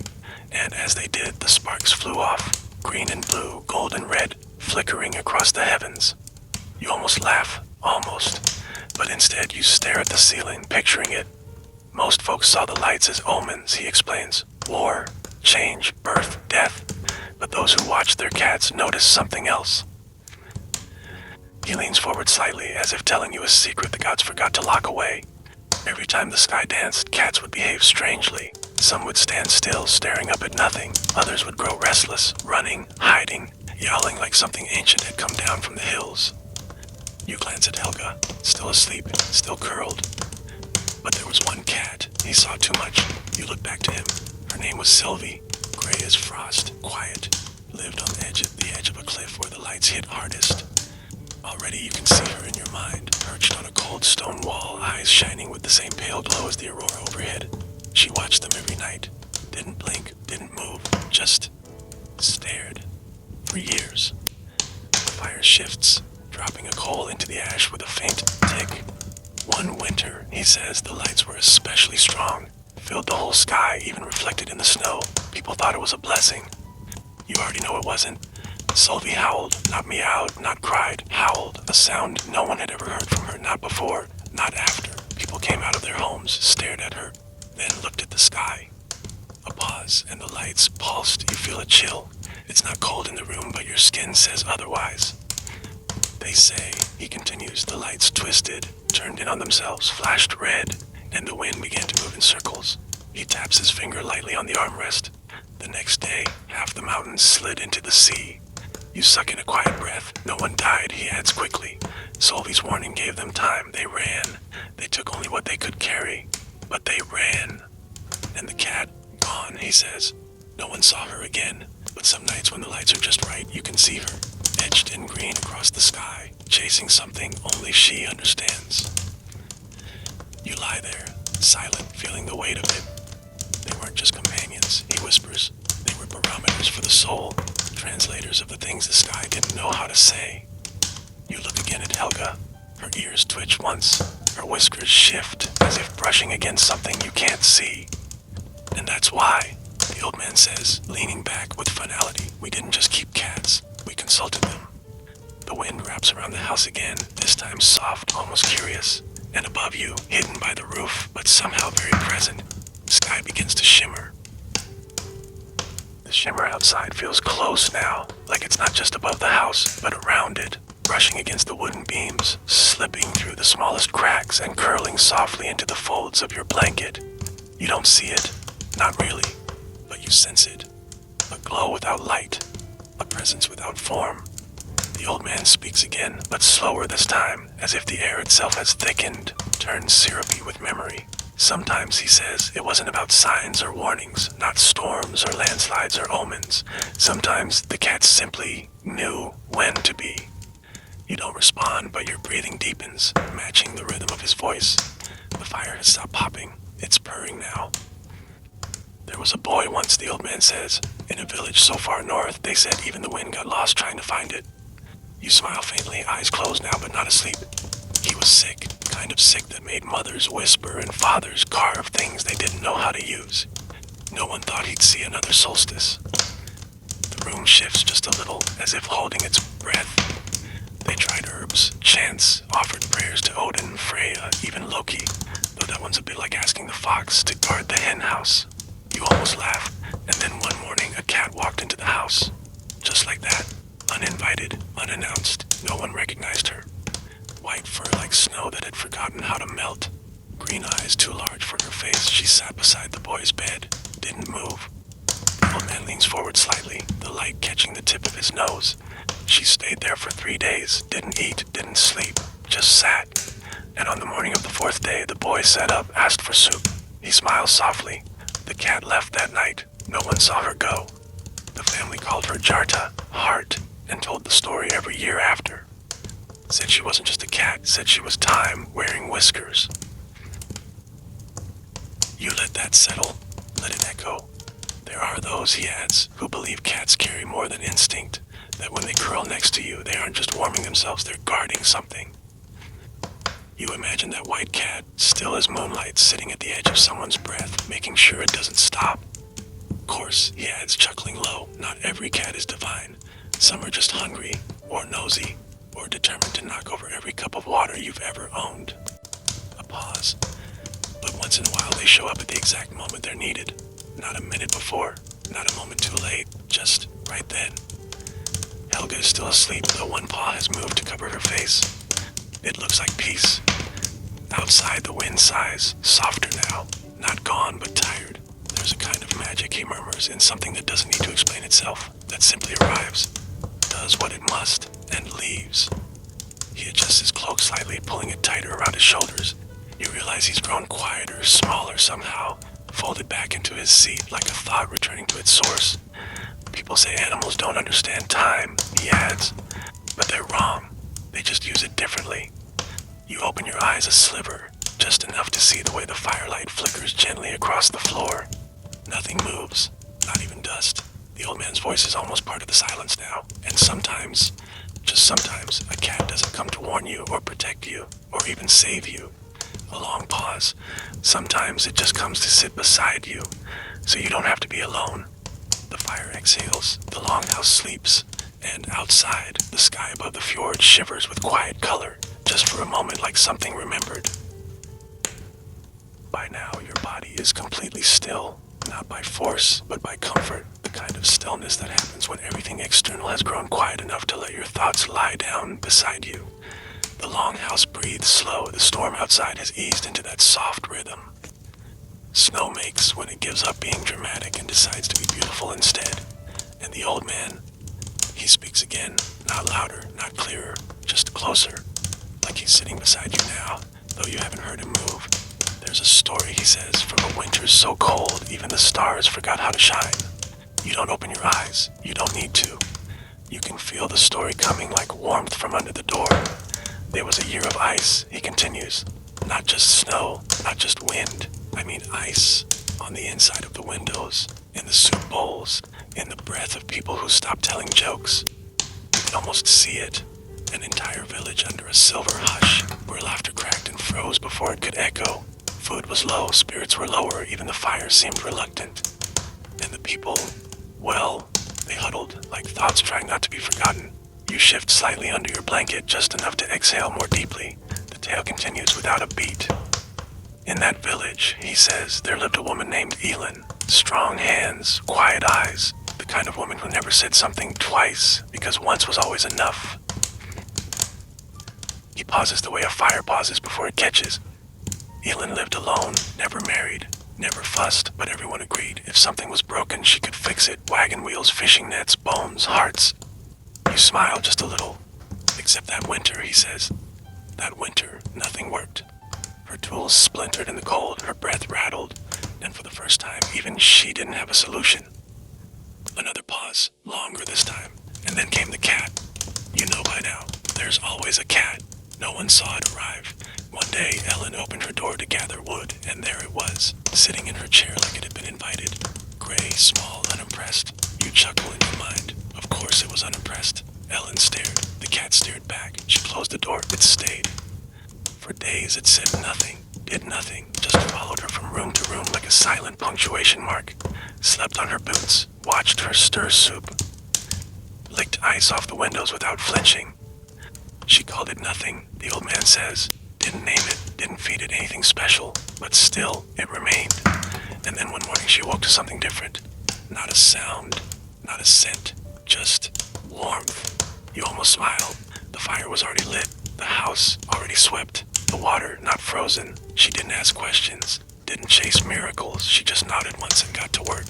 and as they did, the sparks flew off, green and blue, gold and red, flickering across the heavens. You almost laugh, almost, but instead you stare at the ceiling, picturing it. Most folks saw the lights as omens, he explains. War, change, birth, death. But those who watched their cats noticed something else. He leans forward slightly, as if telling you a secret the gods forgot to lock away. Every time the sky danced, cats would behave strangely. Some would stand still, staring up at nothing. Others would grow restless, running, hiding, yowling like something ancient had come down from the hills. You glance at Helga, still asleep, still curled. But there was one cat. He saw too much. You look back to him. Her name was Sylvie, gray as frost, quiet, lived on the edge of a cliff where the lights hit hardest. Already you can see her in your mind, perched on a cold stone wall, eyes shining with the same pale glow as the aurora overhead. She watched them every night, didn't blink, didn't move, just stared. For years. The fire shifts, dropping a coal into the ash with a faint tick. One winter, he says, the lights were especially strong, filled the whole sky, even reflected in the snow. People thought it was a blessing. You already know it wasn't. Sylvie howled, not meowed, not cried, howled, a sound no one had ever heard from her, not before, not after. People came out of their homes, stared at her, then looked at the sky. A pause, and the lights pulsed. You feel a chill. It's not cold in the room, but your skin says otherwise. They say, he continues, the lights twisted, turned in on themselves, flashed red, and the wind began to move in circles. He taps his finger lightly on the armrest. The next day, half the mountains slid into the sea. You suck in a quiet breath. No one died, he adds quickly. Sylvie's warning gave them time. They ran. They took only what they could carry. But they ran. And the cat, gone, he says. No one saw her again. But some nights when the lights are just right, you can see her, etched in green across the sky, chasing something only she understands. You lie there, silent, feeling the weight of it. They weren't just companions, he whispers. They were barometers for the soul, translators of the things the sky didn't know how to say. You look again at Helga. Her ears twitch once, her whiskers shift, as if brushing against something you can't see. And that's why, the old man says, leaning back with finality, we didn't just keep cats, we consulted them. The wind wraps around the house again, this time soft, almost curious. And above you, hidden by the roof, but somehow very present, the sky begins to shimmer. The shimmer outside feels close now, like it's not just above the house, but around it, brushing against the wooden beams, slipping through the smallest cracks and curling softly into the folds of your blanket. You don't see it, not really, but you sense it. A glow without light, a presence without form. The old man speaks again, but slower this time, as if the air itself has thickened, turned syrupy with memory. Sometimes, he says, it wasn't about signs or warnings, not storms or landslides or omens. Sometimes the cat simply knew when to be. You don't respond, but your breathing deepens, matching the rhythm of his voice. The fire has stopped popping. It's purring now. There was a boy once, the old man says, in a village so far north, they said even the wind got lost trying to find it. You smile faintly, eyes closed now, but not asleep. He was sick, kind of sick that made mothers whisper and fathers carve things they didn't know how to use. No one thought he'd see another solstice. The room shifts just a little, as if holding its breath. They tried herbs, chants, offered prayers to Odin, Freya, even Loki, though that one's a bit like asking the fox to guard the hen house. You almost laugh, and then one morning a cat walked into the house. Just like that, uninvited, unannounced, no one recognized her. White fur like snow that had forgotten how to melt. Green eyes too large for her face, she sat beside the boy's bed, didn't move. The old man leans forward slightly, the light catching the tip of his nose. She stayed there for 3 days, didn't eat, didn't sleep, just sat. And on the morning of the 4th day, the boy sat up, asked for soup. He smiled softly. The cat left that night. No one saw her go. The family called her Jarta, Heart, and told the story every year after. Said she wasn't just a cat, said she was time, wearing whiskers. You let that settle, let it echo. There are those, he adds, who believe cats carry more than instinct, that when they curl next to you, they aren't just warming themselves, they're guarding something. You imagine that white cat, still as moonlight, sitting at the edge of someone's breath, making sure it doesn't stop. Of course, he adds, chuckling low, not every cat is divine. Some are just hungry, or nosy, or determined to knock over every cup of water you've ever owned. A pause. But once in a while they show up at the exact moment they're needed. Not a minute before, not a moment too late, just right then. Helga is still asleep, though one paw has moved to cover her face. It looks like peace. Outside the wind sighs, softer now, not gone but tired. There's a kind of magic, he murmurs, in something that doesn't need to explain itself, that simply arrives, does what it must, and leaves. He adjusts his cloak slightly, pulling it tighter around his shoulders. You realize he's grown quieter, smaller somehow, folded back into his seat like a thought returning to its source. People say animals don't understand time, he adds, but they're wrong. They just use it differently. You open your eyes a sliver, just enough to see the way the firelight flickers gently across the floor. Nothing moves, not even dust. The old man's voice is almost part of the silence now, and sometimes, just sometimes, a cat doesn't come to warn you or protect you, or even save you. A long pause. Sometimes it just comes to sit beside you, so you don't have to be alone. The fire exhales, the longhouse sleeps, and outside, the sky above the fjord shivers with quiet color, just for a moment like something remembered. By now, your body is completely still, not by force, but by comfort, the kind of stillness that happens when everything external has grown quiet enough to let your thoughts lie down beside you. The longhouse breathes slow, the storm outside has eased into that soft rhythm. Snow makes when it gives up being dramatic and decides to be beautiful instead. And the old man, he speaks again, not louder, not clearer, just closer, like he's sitting beside you now, though you haven't heard him move. There's a story, he says, from a winter so cold even the stars forgot how to shine. You don't open your eyes, you don't need to. You can feel the story coming like warmth from under the door. There was a year of ice, he continues. Not just snow, not just wind. I mean ice on the inside of the windows, in the soup bowls, in the breath of people who stopped telling jokes. You could almost see it. An entire village under a silver hush, where laughter cracked and froze before it could echo. Food was low, spirits were lower, even the fire seemed reluctant. And the people, well, they huddled, like thoughts trying not to be forgotten. You shift slightly under your blanket, just enough to exhale more deeply. The tale continues without a beat. In that village, he says, there lived a woman named Elin. Strong hands, quiet eyes, the kind of woman who never said something twice, because once was always enough. He pauses the way a fire pauses before it catches. Elin lived alone, never married, never fussed, but everyone agreed if something was broken, she could fix it. Wagon wheels, fishing nets, bones, hearts. You smile just a little. Except that winter, he says. That winter, nothing worked. Her tools splintered in the cold, her breath rattled, and for the first time, even she didn't have a solution. Another pause, longer this time, and then came the cat. You know by now, there's always a cat. No one saw it arrive. One day, Ellen opened her door to gather wood, and there it was, sitting in her chair like it had been invited. Gray, small, unimpressed. You chuckle in your mind. Of course it was unimpressed. Ellen stared. The cat stared back. She closed the door. It stayed. For days it said nothing, did nothing, just followed her from room to room like a silent punctuation mark. Slept on her boots, watched her stir soup. Licked ice off the windows without flinching. She called it nothing, the old man says. Didn't name it, didn't feed it anything special, but still, it remained. And then one morning she woke to something different. Not a sound, not a scent, just warmth. You almost smiled. The fire was already lit, the house already swept, the water not frozen. She didn't ask questions, didn't chase miracles, she just nodded once and got to work.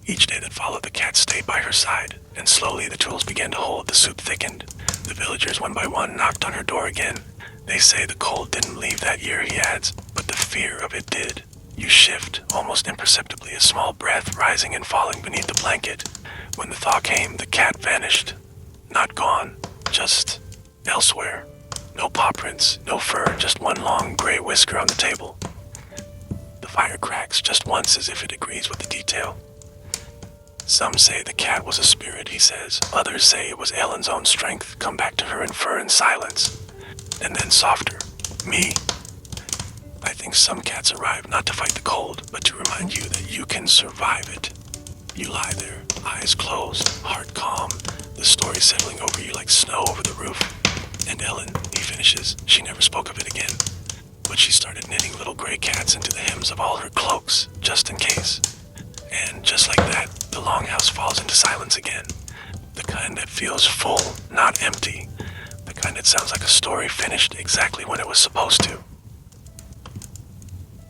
Each day that followed, the cat stayed by her side, and slowly the tools began to hold, the soup thickened. The villagers one by one knocked on her door again. They say the cold didn't leave that year, he adds, but the fear of it did. You shift, almost imperceptibly, a small breath rising and falling beneath the blanket. When the thaw came, the cat vanished. Not gone, just elsewhere. No paw prints, no fur, just one long gray whisker on the table. The fire cracks just once as if it agrees with the detail. Some say the cat was a spirit, he says. Others say it was Ellen's own strength, come back to her in fur and silence. And then softer. Me. I think some cats arrive not to fight the cold, but to remind you that you can survive it. You lie there, eyes closed, heart calm, the story settling over you like snow over the roof. And Ellen, he finishes, she never spoke of it again. But she started knitting little gray cats into the hems of all her cloaks, just in case. And just like that, the longhouse falls into silence again. The kind that feels full, not empty. The kind that sounds like a story finished exactly when it was supposed to.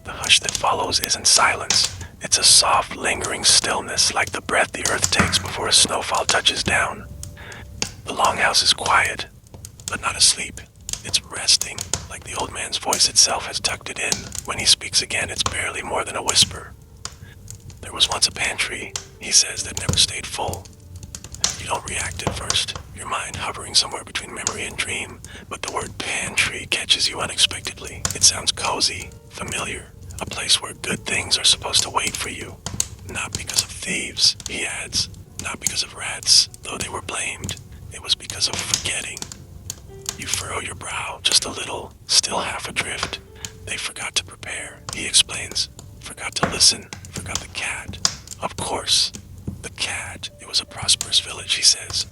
The hush that follows isn't silence. It's a soft, lingering stillness like the breath the earth takes before a snowfall touches down. The longhouse is quiet, but not asleep. It's resting, like the old man's voice itself has tucked it in. When he speaks again, it's barely more than a whisper. There was once a pantry, he says, that never stayed full. You don't react at first, your mind hovering somewhere between memory and dream, but the word pantry catches you unexpectedly. It sounds cozy, familiar, a place where good things are supposed to wait for you. Not because of thieves, he adds, not because of rats, though they were blamed. It was because of forgetting. You furrow your brow just a little, still half adrift. They forgot to prepare, he explains. Forgot to listen, forgot the cat. Of course, the cat. It was a prosperous village, he says.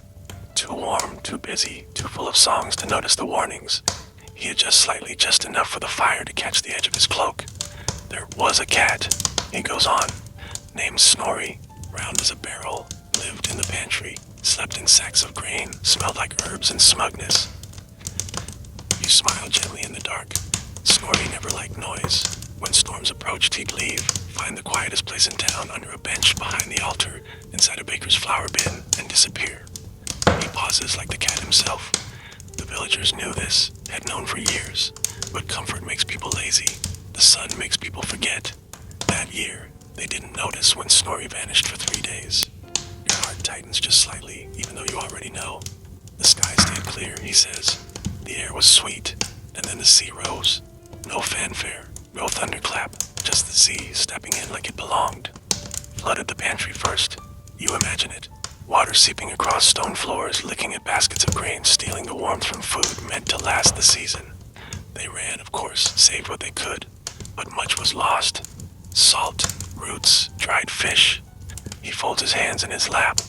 Too warm, too busy, too full of songs to notice the warnings. He adjusts slightly, just enough for the fire to catch the edge of his cloak. There was a cat, he goes on, named Snorri, round as a barrel, lived in the pantry, slept in sacks of grain, smelled like herbs and smugness. You smile gently in the dark. Snorri never liked noise. When storms approached, he'd leave, find the quietest place in town under a bench behind the altar, inside a baker's flour bin, and disappear. He pauses like the cat himself. The villagers knew this, had known for years, but comfort makes people lazy. The sun makes people forget. That year, they didn't notice when Snorri vanished for 3 days. Your heart tightens just slightly, even though you already know. The sky stayed clear, he says. The air was sweet, and then the sea rose. No fanfare, no thunderclap, just the sea stepping in like it belonged. Flooded the pantry first. You imagine it. Water seeping across stone floors, licking at baskets of grain, stealing the warmth from food meant to last the season. They ran, of course, saved what they could, but much was lost. Salt, roots, dried fish. He folds his hands in his lap,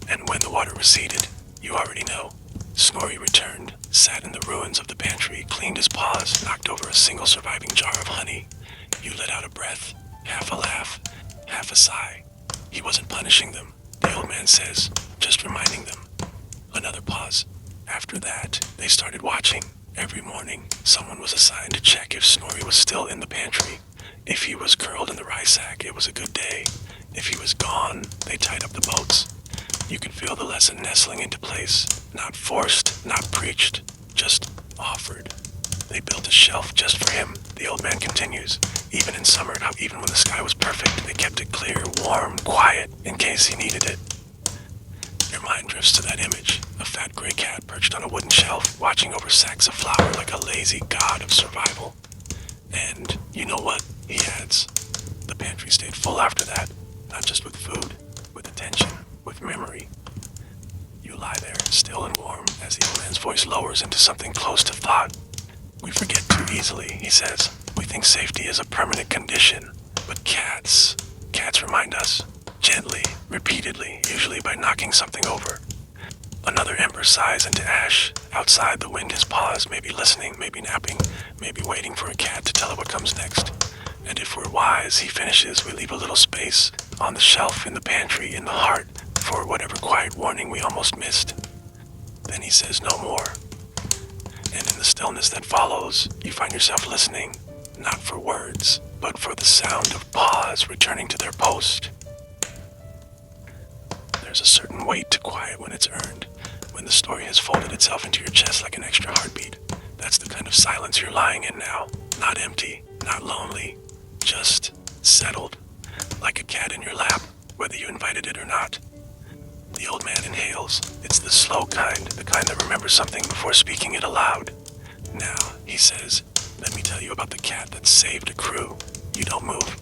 and when the water receded, you already know, Snorri returned, sat in the ruins of the pantry, cleaned his paws, knocked over a single surviving jar of honey. You let out a breath, half a laugh, half a sigh. He wasn't punishing them, the old man says, just reminding them. Another pause. After that, they started watching. Every morning, someone was assigned to check if Snorri was still in the pantry. If he was curled in the rye sack, it was a good day. If he was gone, they tied up the boats. You could feel the lesson nestling into place. Not forced, not preached, just offered. They built a shelf just for him, the old man continues. Even in summer, even when the sky was perfect, they kept it clear, warm, quiet, in case he needed it. Your mind drifts to that image, a fat gray cat perched on a wooden shelf, watching over sacks of flour like a lazy god of survival. And you know what? He adds. The pantry stayed full after that, not just with food, with attention, with memory. You lie there, still and warm, as the old man's voice lowers into something close to thought. We forget too easily, he says. We think safety is a permanent condition, but cats remind us, gently, repeatedly, usually by knocking something over. Another ember sighs into ash. Outside, the wind has paused, maybe listening, maybe napping, maybe waiting for a cat to tell it what comes next. And if we're wise, he finishes, we leave a little space, on the shelf, in the pantry, in the heart, for whatever quiet warning we almost missed. Then he says no more. And in the stillness that follows, you find yourself listening, not for words, but for the sound of paws returning to their post. There's a certain weight to quiet when it's earned, when the story has folded itself into your chest like an extra heartbeat. That's the kind of silence you're lying in now. Not empty, not lonely, just settled, like a cat in your lap, whether you invited it or not. The old man inhales. It's the slow kind, the kind that remembers something before speaking it aloud. Now, he says, let me tell you about the cat that saved a crew. You don't move.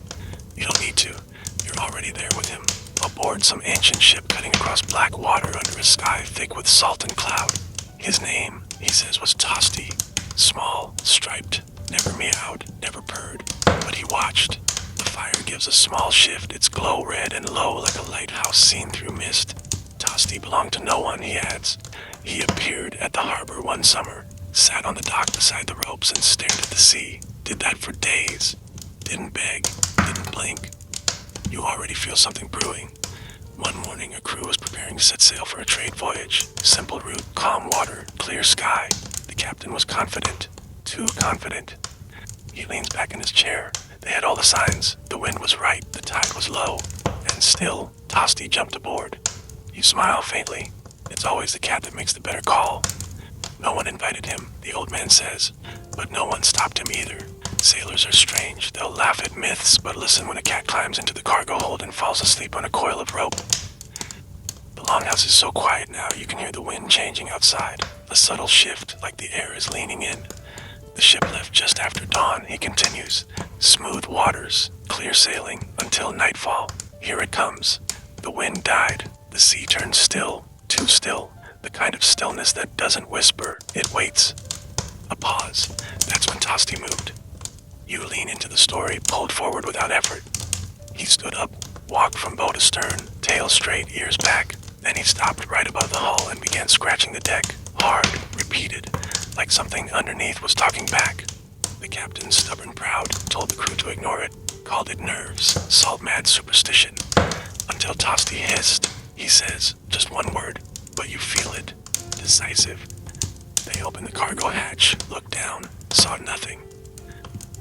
You don't need to. You're already there with him, aboard some ancient ship cutting across black water under a sky thick with salt and cloud. His name, he says, was Tosti. Small, striped, never meowed, never purred, but he watched. The fire gives a small shift, its glow red and low like a lighthouse seen through mist. Tosti belonged to no one, he adds. He appeared at the harbor one summer, sat on the dock beside the ropes and stared at the sea. Did that for days. Didn't beg, didn't blink. You already feel something brewing. One morning, a crew was preparing to set sail for a trade voyage. Simple route, calm water, clear sky. The captain was confident. Too confident. He leans back in his chair. They had all the signs. The wind was right, the tide was low. And still, Tosti jumped aboard. You smile faintly. It's always the cat that makes the better call. No one invited him, the old man says, but no one stopped him either. Sailors are strange. They'll laugh at myths, but listen when a cat climbs into the cargo hold and falls asleep on a coil of rope. The longhouse is so quiet now you can hear the wind changing outside, a subtle shift like the air is leaning in. The ship left just after dawn, he continues. Smooth waters, clear sailing, until nightfall. Here it comes. The wind died. The sea turned still, too still. The kind of stillness that doesn't whisper, it waits. A pause. That's when Tosti moved. You lean into the story, pulled forward without effort. He stood up, walked from bow to stern, tail straight, ears back. Then he stopped right above the hull and began scratching the deck, hard, repeated, like something underneath was talking back. The captain, stubborn proud, told the crew to ignore it, called it nerves, salt-mad superstition. Until Tosti hissed, he says, just one word, but you feel it, decisive. They opened the cargo hatch, looked down, saw nothing.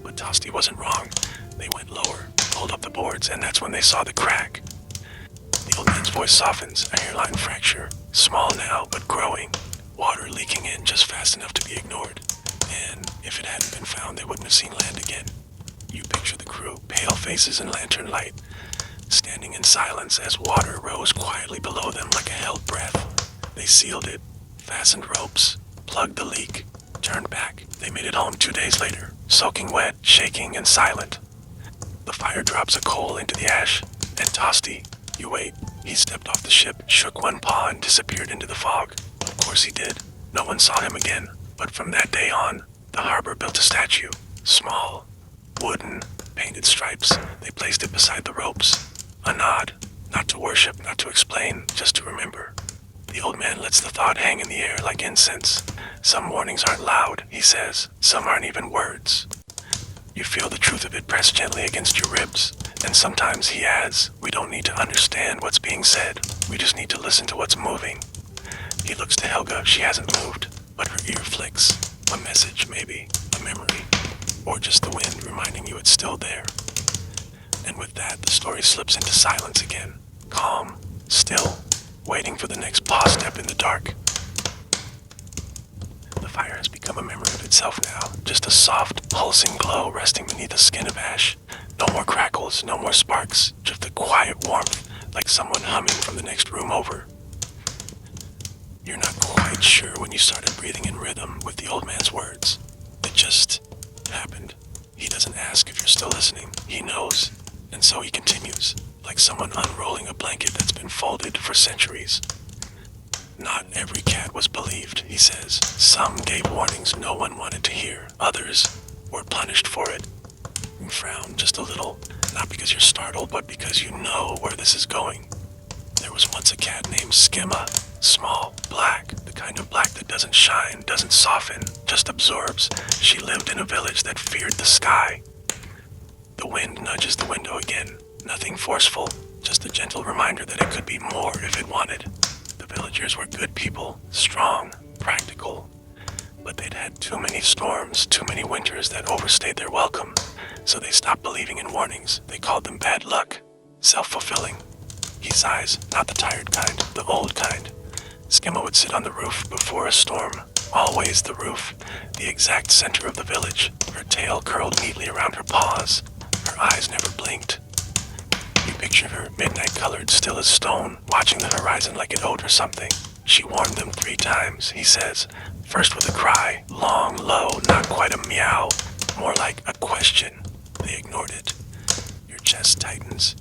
But Tosti wasn't wrong. They went lower, pulled up the boards, and that's when they saw the crack. The old man's voice softens, a hairline fracture, small now, but growing. Water leaking in just fast enough to be ignored. And if it hadn't been found, they wouldn't have seen land again. You picture the crew, pale faces in lantern light, standing in silence as water rose quietly below them like a held breath. They sealed it, fastened ropes, plugged the leak, turned back. They made it home 2 days later, soaking wet, shaking, and silent. The fire drops a coal into the ash, and Tosti, you wait. He stepped off the ship, shook one paw, and disappeared into the fog. Of course he did. No one saw him again. But from that day on, the harbor built a statue. Small, wooden, painted stripes. They placed it beside the ropes. A nod. Not to worship, not to explain, just to remember. The old man lets the thought hang in the air like incense. Some warnings aren't loud, he says. Some aren't even words. You feel the truth of it pressed gently against your ribs. And sometimes, he adds, we don't need to understand what's being said. We just need to listen to what's moving. He looks to Helga. She hasn't moved, but her ear flicks. A message, maybe. A memory. Or just the wind reminding you it's still there. And with that, the story slips into silence again. Calm. Still. Waiting for the next paw step in the dark. The fire has become a memory of itself now. Just a soft, pulsing glow resting beneath a skin of ash. No more crackles, no more sparks. Just a quiet warmth, like someone humming from the next room over. You're not quite sure when you started breathing in rhythm with the old man's words. It just happened. He doesn't ask if you're still listening. He knows. And so he continues, like someone unrolling a blanket that's been folded for centuries. Not every cat was believed, he says. Some gave warnings no one wanted to hear. Others were punished for it. You frown just a little, not because you're startled, but because you know where this is going. There was once a cat named Skimma. Small, black, the kind of black that doesn't shine, doesn't soften, just absorbs. She lived in a village that feared the sky. The wind nudges the window again. Nothing forceful, just a gentle reminder that it could be more if it wanted. The villagers were good people, strong, practical. But they'd had too many storms, too many winters that overstayed their welcome. So they stopped believing in warnings. They called them bad luck, self-fulfilling. He sighs, not the tired kind, the old kind. Skimma would sit on the roof before a storm. Always the roof, the exact center of the village, her tail curled neatly around her paws. Her eyes never blinked. You picture her, midnight-colored, still as stone, watching the horizon like it owed her something. She warned them 3 times, he says. First with a cry, long, low, not quite a meow, more like a question. They ignored it. Your chest tightens.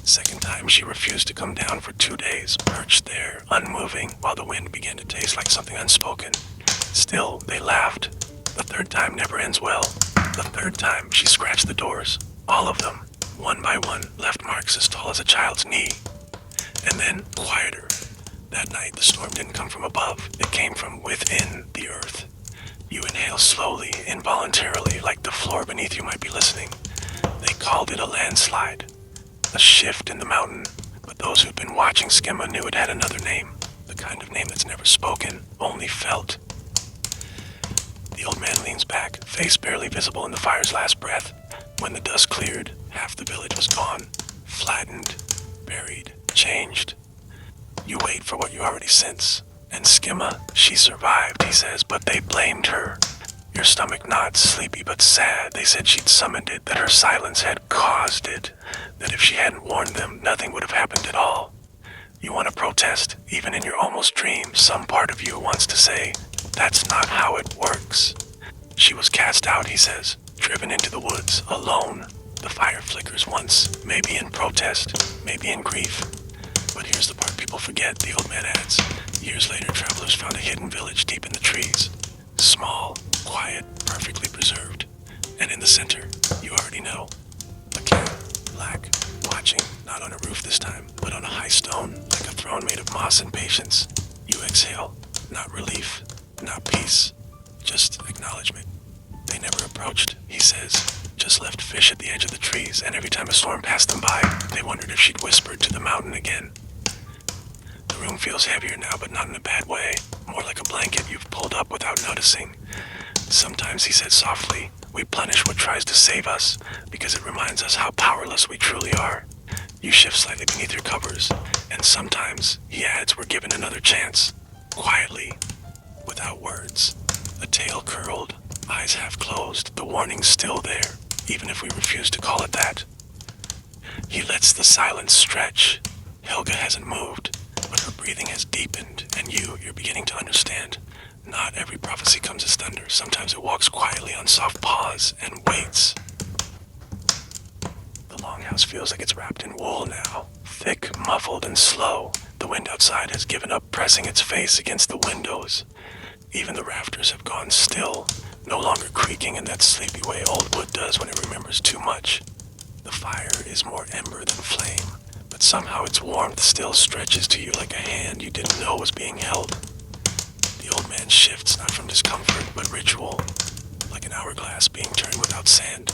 Second time, she refused to come down for 2 days, perched there, unmoving, while the wind began to taste like something unspoken. Still, they laughed. The 3rd time never ends well. The 3rd time, she scratched the doors. All of them, one by one, left marks as tall as a child's knee. And then, quieter. That night, the storm didn't come from above. It came from within the earth. You inhale slowly, involuntarily, like the floor beneath you might be listening. They called it a landslide. A shift in the mountain, but those who'd been watching Skimma knew it had another name, the kind of name that's never spoken, only felt. The old man leans back, face barely visible in the fire's last breath. When the dust cleared, half the village was gone, flattened, buried, changed. You wait for what you already sense, and Skimma, she survived, he says, but they blamed her. Your stomach nods, sleepy but sad. They said she'd summoned it, that her silence had caused it, that if she hadn't warned them, nothing would have happened at all. You want to protest, even in your almost dreams. Some part of you wants to say, that's not how it works. She was cast out, he says, driven into the woods, alone. The fire flickers once, maybe in protest, maybe in grief. But here's the part people forget, the old man adds. Years later, travelers found a hidden village deep in the trees. Small, quiet, perfectly preserved. And in the center, you already know. A cat, black, watching, not on a roof this time, but on a high stone, like a throne made of moss and patience. You exhale, not relief, not peace, just acknowledgement. They never approached, he says, just left fish at the edge of the trees, and every time a storm passed them by, they wondered if she'd whispered to the mountain again. The room feels heavier now, but not in a bad way. More like a blanket you've pulled up without noticing. Sometimes, he said softly, we punish what tries to save us, because it reminds us how powerless we truly are. You shift slightly beneath your covers, and sometimes, he adds, we're given another chance. Quietly, without words. A tail curled, eyes half closed, the warning still there, even if we refuse to call it that. He lets the silence stretch. Helga hasn't moved, but her breathing has deepened, and you're beginning to understand. Not every prophecy comes as thunder. Sometimes it walks quietly on soft paws and waits. The longhouse feels like it's wrapped in wool now, thick, muffled, and slow. The wind outside has given up, pressing its face against the windows. Even the rafters have gone still, no longer creaking in that sleepy way old wood does when it remembers too much. The fire is more ember than flame, but somehow its warmth still stretches to you like a hand you didn't know was being held. The old man shifts not from discomfort, but ritual, like an hourglass being turned without sand.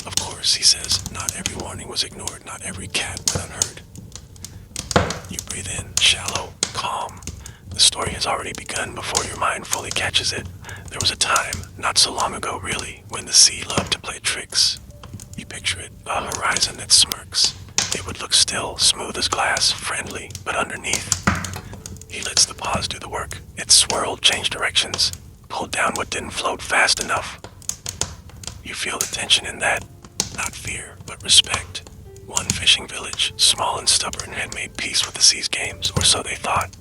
Of course, he says, not every warning was ignored, not every cat went unheard. You breathe in, shallow, calm. The story has already begun before your mind fully catches it. There was a time, not so long ago really, when the sea loved to play tricks. You picture it, a horizon that smirks. It would look still, smooth as glass, friendly, but underneath. He lets the pause do the work. It swirled, changed directions, pulled down what didn't float fast enough. You feel the tension in that. Not fear, but respect. One fishing village, small and stubborn, had made peace with the sea's games, or so they thought.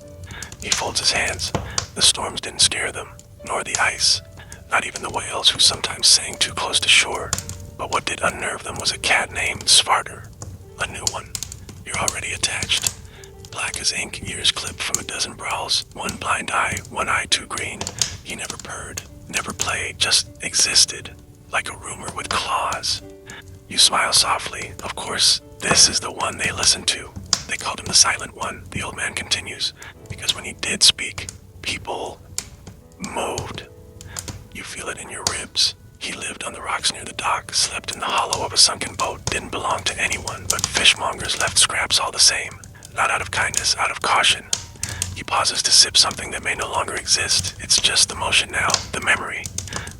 He folds his hands. The storms didn't scare them, nor the ice. Not even the whales who sometimes sang too close to shore. But what did unnerve them was a cat named Svarter. A new one. You're already attached. Black as ink, ears clipped from a dozen brows, one blind eye, one eye too green. He never purred, never played, just existed, like a rumor with claws. You smile softly. Of course, this is the one they listened to. They called him the Silent One, the old man continues, because when he did speak, people moved. You feel it in your ribs. He lived on the rocks near the dock, slept in the hollow of a sunken boat, didn't belong to anyone, but fishmongers left scraps all the same. Not out of kindness, out of caution. He pauses to sip something that may no longer exist. It's just the motion now, the memory.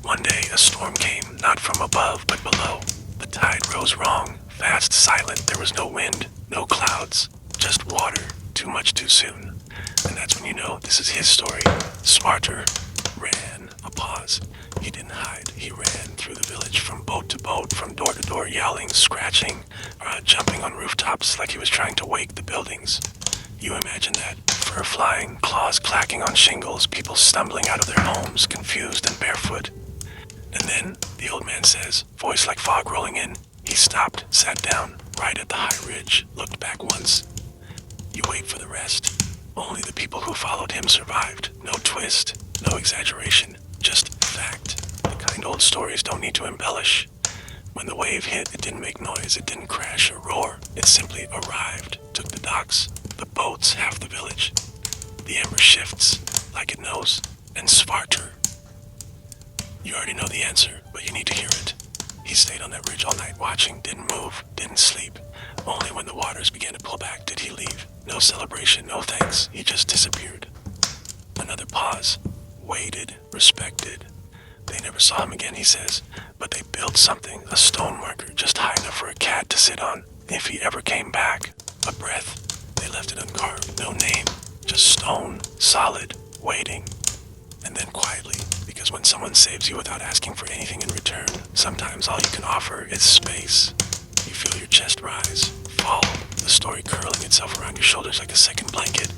One day, a storm came, not from above, but below. The tide rose wrong, fast, silent. There was no wind, no clouds, just water, too much too soon. And that's when you know this is his story. Svarter ran. A pause. He didn't hide. He ran through the village from boat to boat, from door to door, yelling, scratching, jumping on rooftops like he was trying to wake the buildings. You imagine that. Fur flying, claws clacking on shingles, people stumbling out of their homes, confused and barefoot. And then, the old man says, voice like fog rolling in, he stopped, sat down, right at the high ridge, looked back once. You wait for the rest. Only the people who followed him survived. No twist, no exaggeration, just fact. The kind old stories don't need to embellish. When the wave hit, it didn't make noise, it didn't crash or roar. It simply arrived, took the docks, the boats, half the village. The ember shifts, like it knows, and Svarter. You already know the answer, but you need to hear it. He stayed on that ridge all night watching, didn't move, didn't sleep. Only when the waters began to pull back did he leave. No celebration, no thanks, he just disappeared. Another pause. Waited, respected. They never saw him again, he says, but they built something, a stone marker just high enough for a cat to sit on, if he ever came back. A breath. They left it uncarved, no name, just stone, solid, waiting. And then quietly, because when someone saves you without asking for anything in return, sometimes all you can offer is space. You feel your chest rise, fall, the story curling itself around your shoulders like a second blanket.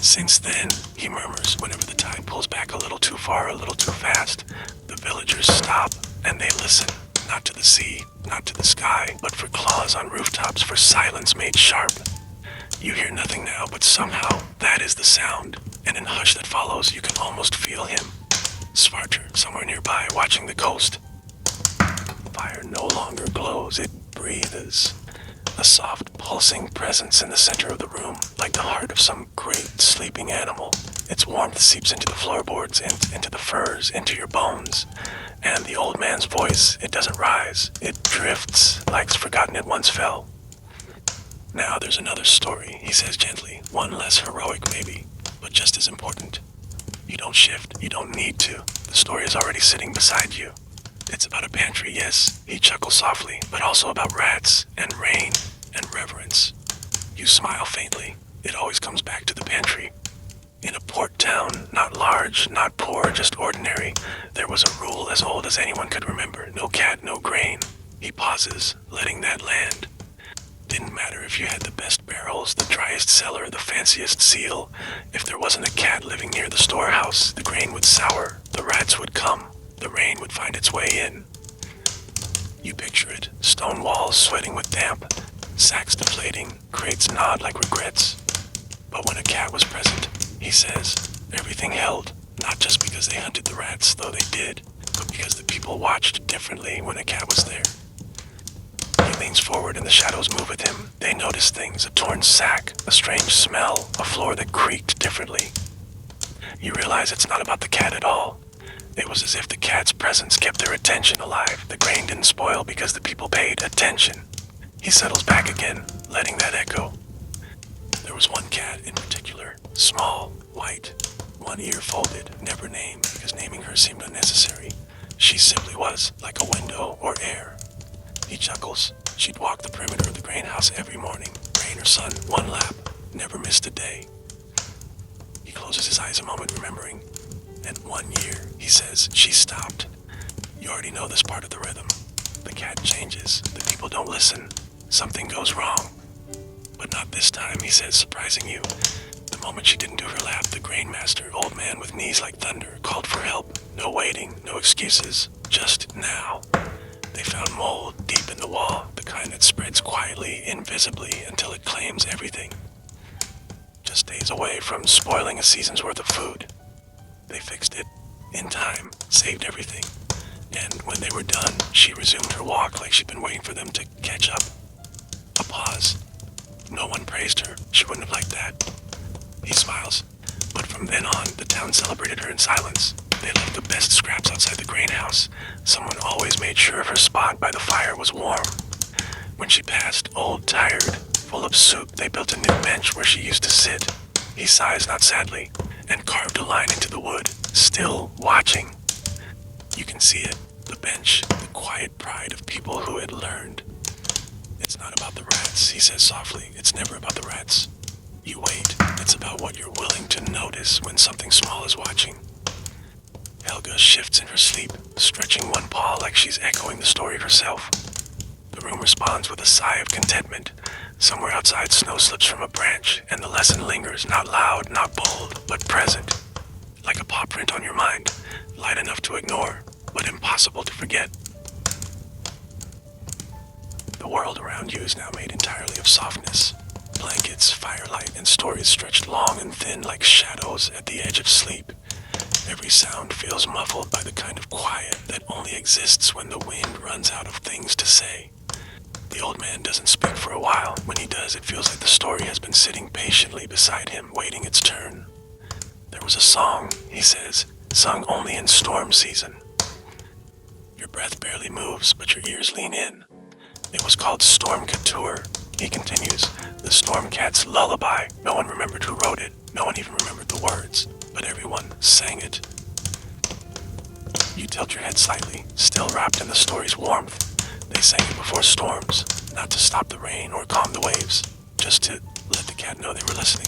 Since then, he murmurs, whenever the tide pulls back a little too far, a little too fast, the villagers stop and they listen, not to the sea, not to the sky, but for claws on rooftops, for silence made sharp. You hear nothing now, but somehow that is the sound, and in hush that follows, you can almost feel him. Svarter, somewhere nearby, watching the coast. Fire no longer glows, it breathes. A soft, pulsing presence in the center of the room, like the heart of some great, sleeping animal. Its warmth seeps into the floorboards, into the furs, into your bones. And the old man's voice, it doesn't rise. It drifts, like forgotten it once fell. Now there's another story, he says gently. One less heroic, maybe, but just as important. You don't shift, you don't need to. The story is already sitting beside you. It's about a pantry, yes, he chuckles softly, but also about rats, and rain, and reverence. You smile faintly. It always comes back to the pantry. In a port town, not large, not poor, just ordinary, there was a rule as old as anyone could remember. No cat, no grain. He pauses, letting that land. Didn't matter if you had the best barrels, the driest cellar, the fanciest seal. If there wasn't a cat living near the storehouse, the grain would sour, the rats would come, the rain would find its way in. You picture it, stone walls sweating with damp, sacks deflating, crates nod like regrets. But when a cat was present, he says, everything held, not just because they hunted the rats, though they did, but because the people watched differently when a cat was there. He leans forward and the shadows move with him. They notice things, a torn sack, a strange smell, a floor that creaked differently. You realize it's not about the cat at all. It was as if the cat's presence kept their attention alive. The grain didn't spoil because the people paid attention. He settles back again, letting that echo. There was one cat in particular, small, white, one ear folded, never named because naming her seemed unnecessary. She simply was like a window or air. He chuckles. She'd walk the perimeter of the grain house every morning, rain or sun, one lap, never missed a day. He closes his eyes a moment, remembering. And 1 year, he says, she stopped. You already know this part of the rhythm. The cat changes. The people don't listen. Something goes wrong. But not this time, he says, surprising you. The moment she didn't do her lap, the grain master, old man with knees like thunder, called for help. No waiting, no excuses. Just now. They found mold deep in the wall, the kind that spreads quietly, invisibly, until it claims everything. Just days away from spoiling a season's worth of food. They fixed it, in time, saved everything. And when they were done, she resumed her walk like she'd been waiting for them to catch up. A pause. No one praised her. She wouldn't have liked that. He smiles. But from then on, the town celebrated her in silence. They left the best scraps outside the grain house. Someone always made sure her spot by the fire was warm. When she passed, old, tired, full of soup, they built a new bench where she used to sit. He sighs, not sadly, and carved a line into the wood, still watching. You can see it, the bench, the quiet pride of people who had learned. It's not about the rats, he says softly. It's never about the rats. You wait. It's about what you're willing to notice when something small is watching. Helga shifts in her sleep, stretching one paw like she's echoing the story herself. The room responds with a sigh of contentment. Somewhere outside, snow slips from a branch, and the lesson lingers, not loud, not bold, but present. Like a paw print on your mind, light enough to ignore, but impossible to forget. The world around you is now made entirely of softness. Blankets, firelight, and stories stretched long and thin like shadows at the edge of sleep. Every sound feels muffled by the kind of quiet that only exists when the wind runs out of things to say. The old man doesn't speak for a while. When he does, it feels like the story has been sitting patiently beside him, waiting its turn. There was a song, he says, sung only in storm season. Your breath barely moves, but your ears lean in. It was called Storm Couture. He continues, the Storm Cat's lullaby. No one remembered who wrote it. No one even remembered the words, but everyone sang it. You tilt your head slightly, still wrapped in the story's warmth. They sang it before storms, not to stop the rain or calm the waves, just to let the cat know they were listening.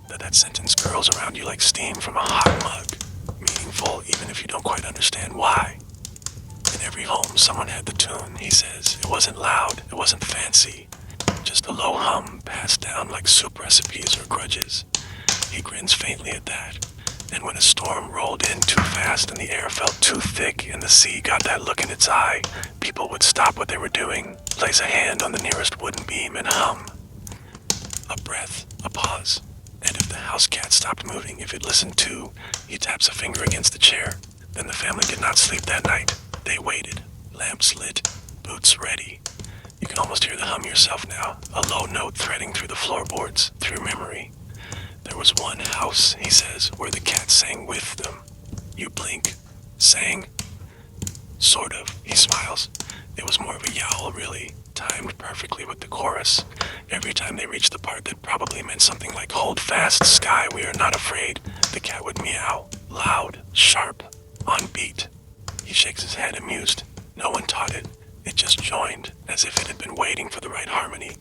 That sentence curls around you like steam from a hot mug, meaningful even if you don't quite understand why. In every home, someone had the tune, he says. It wasn't loud, it wasn't fancy, just a low hum passed down like soup recipes or grudges. He grins faintly at that. And when a storm rolled in too fast and the air felt too thick and the sea got that look in its eye, people would stop what they were doing, place a hand on the nearest wooden beam and hum. A breath, a pause. And if the house cat stopped moving, if it listened too, he taps a finger against the chair. Then the family did not sleep that night. They waited, lamps lit, boots ready. You can almost hear the hum yourself now, a low note threading through the floorboards, through memory. There was one house, he says, where the cat sang with them. You blink. Sang? Sort of, he smiles. It was more of a yowl, really, timed perfectly with the chorus. Every time they reached the part that probably meant something like hold fast, sky, we are not afraid, the cat would meow, loud, sharp, on beat. He shakes his head, amused. No one taught it. It just joined, as if it had been waiting for the right harmony.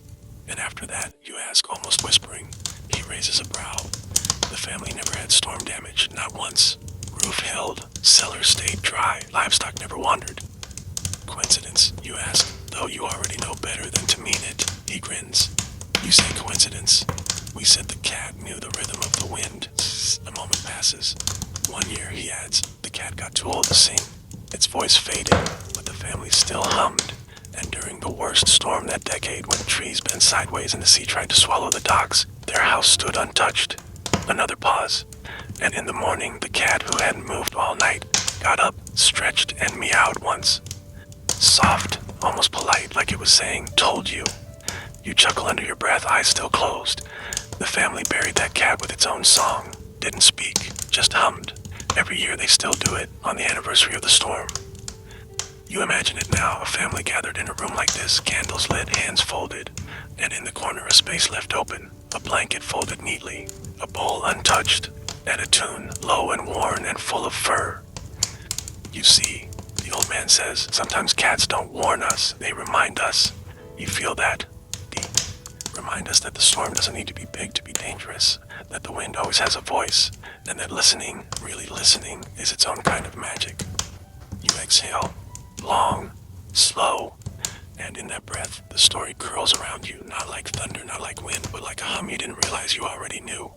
And after that, you ask, almost whispering. He raises a brow. The family never had storm damage, not once. Roof held, cellar stayed dry, livestock never wandered. Coincidence, you ask, though you already know better than to mean it. He grins. You say coincidence. We said the cat knew the rhythm of the wind. A moment passes. 1 year, he adds, the cat got too old to sing. Its voice faded, but the family still hummed. And during the worst storm that decade, when trees bent sideways and the sea tried to swallow the docks, their house stood untouched. Another pause. And in the morning, the cat, who hadn't moved all night, got up, stretched, and meowed once. Soft, almost polite, like it was saying, told you. You chuckle under your breath, eyes still closed. The family buried that cat with its own song, didn't speak, just hummed. Every year they still do it, on the anniversary of the storm. You imagine it now, a family gathered in a room like this, candles lit, hands folded, and in the corner a space left open, a blanket folded neatly, a bowl untouched, and a tune, low and worn and full of fur. You see, the old man says, sometimes cats don't warn us, they remind us. You feel that? Remind us that the storm doesn't need to be big to be dangerous, that the wind always has a voice, and that listening, really listening, is its own kind of magic. You exhale, long, slow, and in that breath, the story curls around you, not like thunder, not like wind, but like a hum you didn't realize you already knew.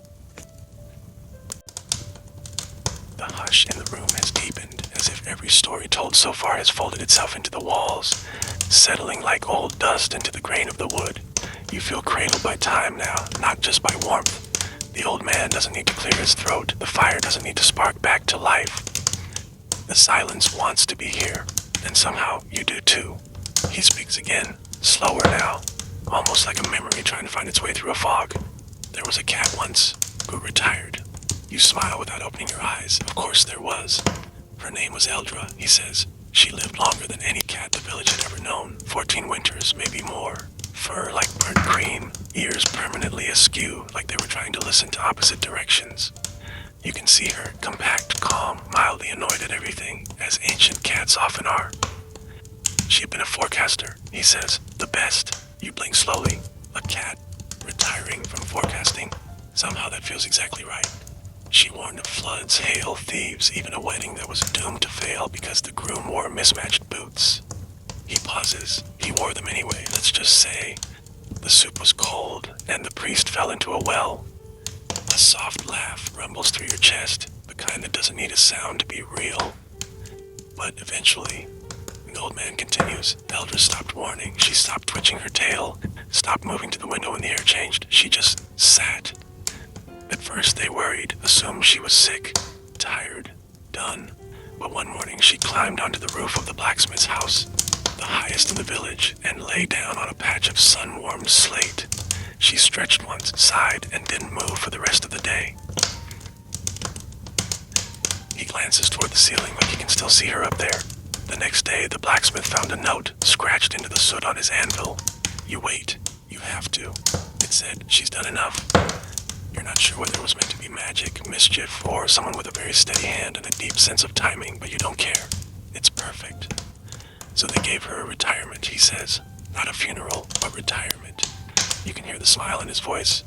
The hush in the room has deepened, as if every story told so far has folded itself into the walls, settling like old dust into the grain of the wood. You feel cradled by time now, not just by warmth. The old man doesn't need to clear his throat, the fire doesn't need to spark back to life. The silence wants to be here, and somehow you do too. He speaks again, slower now, almost like a memory trying to find its way through a fog. There was a cat once, who retired. You smile without opening your eyes. Of course there was. Her name was Eldra, he says. She lived longer than any cat the village had ever known. 14 winters, maybe more. Fur like burnt cream, ears permanently askew, like they were trying to listen to opposite directions. You can see her, compact, calm, mildly annoyed at everything, as ancient cats often are. She had been a forecaster, he says. The best. You blink slowly. A cat, retiring from forecasting. Somehow that feels exactly right. She warned of floods, hail, thieves, even a wedding that was doomed to fail because the groom wore mismatched boots. He pauses. He wore them anyway, let's just say. The soup was cold, and the priest fell into a well. A soft laugh rumbles through your chest, the kind that doesn't need a sound to be real. But eventually, the old man continues. Eldra stopped warning. She stopped twitching her tail, stopped moving to the window when the air changed. She just sat. At first they worried, assumed she was sick, tired, done. But one morning she climbed onto the roof of the blacksmith's house, the highest in the village, and lay down on a patch of sun-warmed slate. She stretched once, sighed, and didn't move for the rest of the day. He glances toward the ceiling like he can still see her up there. The next day, the blacksmith found a note scratched into the soot on his anvil. You wait. You have to. It said, she's done enough. You're not sure whether it was meant to be magic, mischief, or someone with a very steady hand and a deep sense of timing, but you don't care. It's perfect. So they gave her a retirement, he says. Not a funeral, but retirement. You can hear the smile in his voice.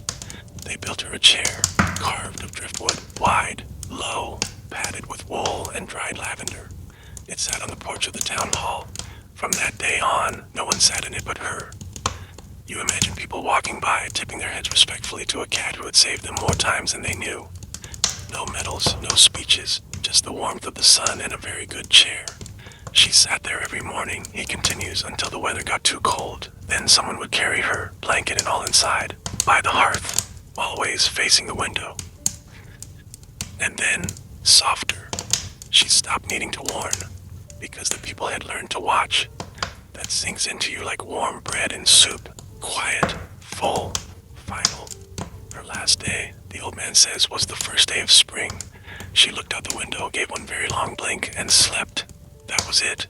They built her a chair, carved of driftwood, wide, low, padded with wool and dried lavender. It sat on the porch of the town hall. From that day on, no one sat in it but her. You imagine people walking by, tipping their heads respectfully to a cat who had saved them more times than they knew. No medals, no speeches, just the warmth of the sun and a very good chair. She sat there every morning, he continues, until the weather got too cold. Then someone would carry her, blanket and all inside, by the hearth, always facing the window. And then, softer, she stopped needing to warn, because the people had learned to watch. That sinks into you like warm bread and soup. Quiet, full, final. Her last day, the old man says, was the first day of spring. She looked out the window, gave one very long blink, and slept. That was it.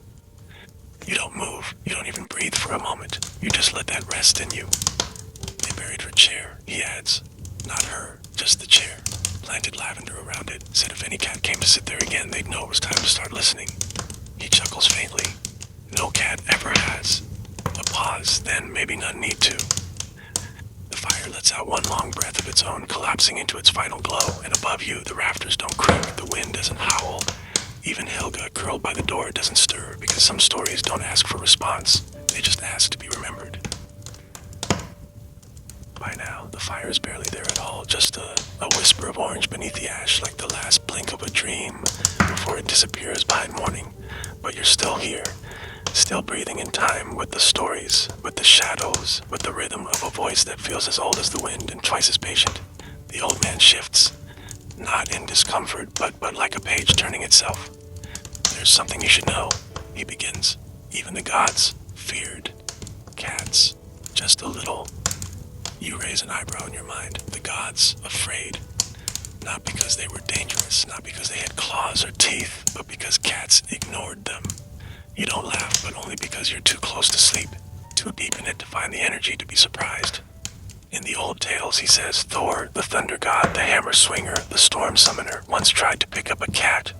You don't move. You don't even breathe for a moment. You just let that rest in you. They buried her chair, he adds. Not her, just the chair. Planted lavender around it. Said if any cat came to sit there again, they'd know it was time to start listening. He chuckles faintly. No cat ever has. A pause, then maybe none need to. The fire lets out one long breath of its own, collapsing into its final glow, and above you, the rafters don't creak, the wind doesn't howl. Even Helga, curled by the door, doesn't stir, because some stories don't ask for response. They just ask to be remembered. By now, the fire is barely there at all, just a whisper of orange beneath the ash, like the last blink of a dream, before it disappears behind morning. But you're still here. Still breathing in time with the stories, with the shadows, with the rhythm of a voice that feels as old as the wind and twice as patient. The old man shifts, not in discomfort, but like a page turning itself. There's something you should know, he begins. Even the gods feared cats, just a little. You raise an eyebrow in your mind. The gods afraid. Not because they were dangerous, not because they had claws or teeth, but because cats ignored them. You don't laugh, but only because you're too close to sleep, too deep in it to find the energy to be surprised. In the old tales, he says, Thor, the thunder god, the hammer swinger, the storm summoner, once tried to pick up a cat.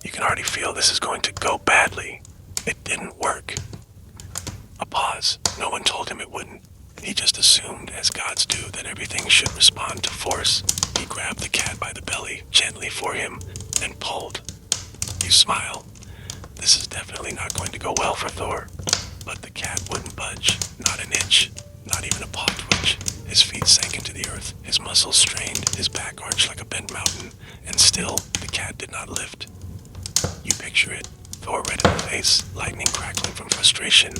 You can already feel this is going to go badly. It didn't work. A pause. No one told him it wouldn't. He just assumed, as gods do, that everything should respond to force. He grabbed the cat by the belly, gently for him, and pulled. You smile. This is definitely not going to go well for Thor. But the cat wouldn't budge, not an inch, not even a paw twitch. His feet sank into the earth, his muscles strained, his back arched like a bent mountain, and still the cat did not lift. You picture it, Thor red in the face, lightning crackling from frustration,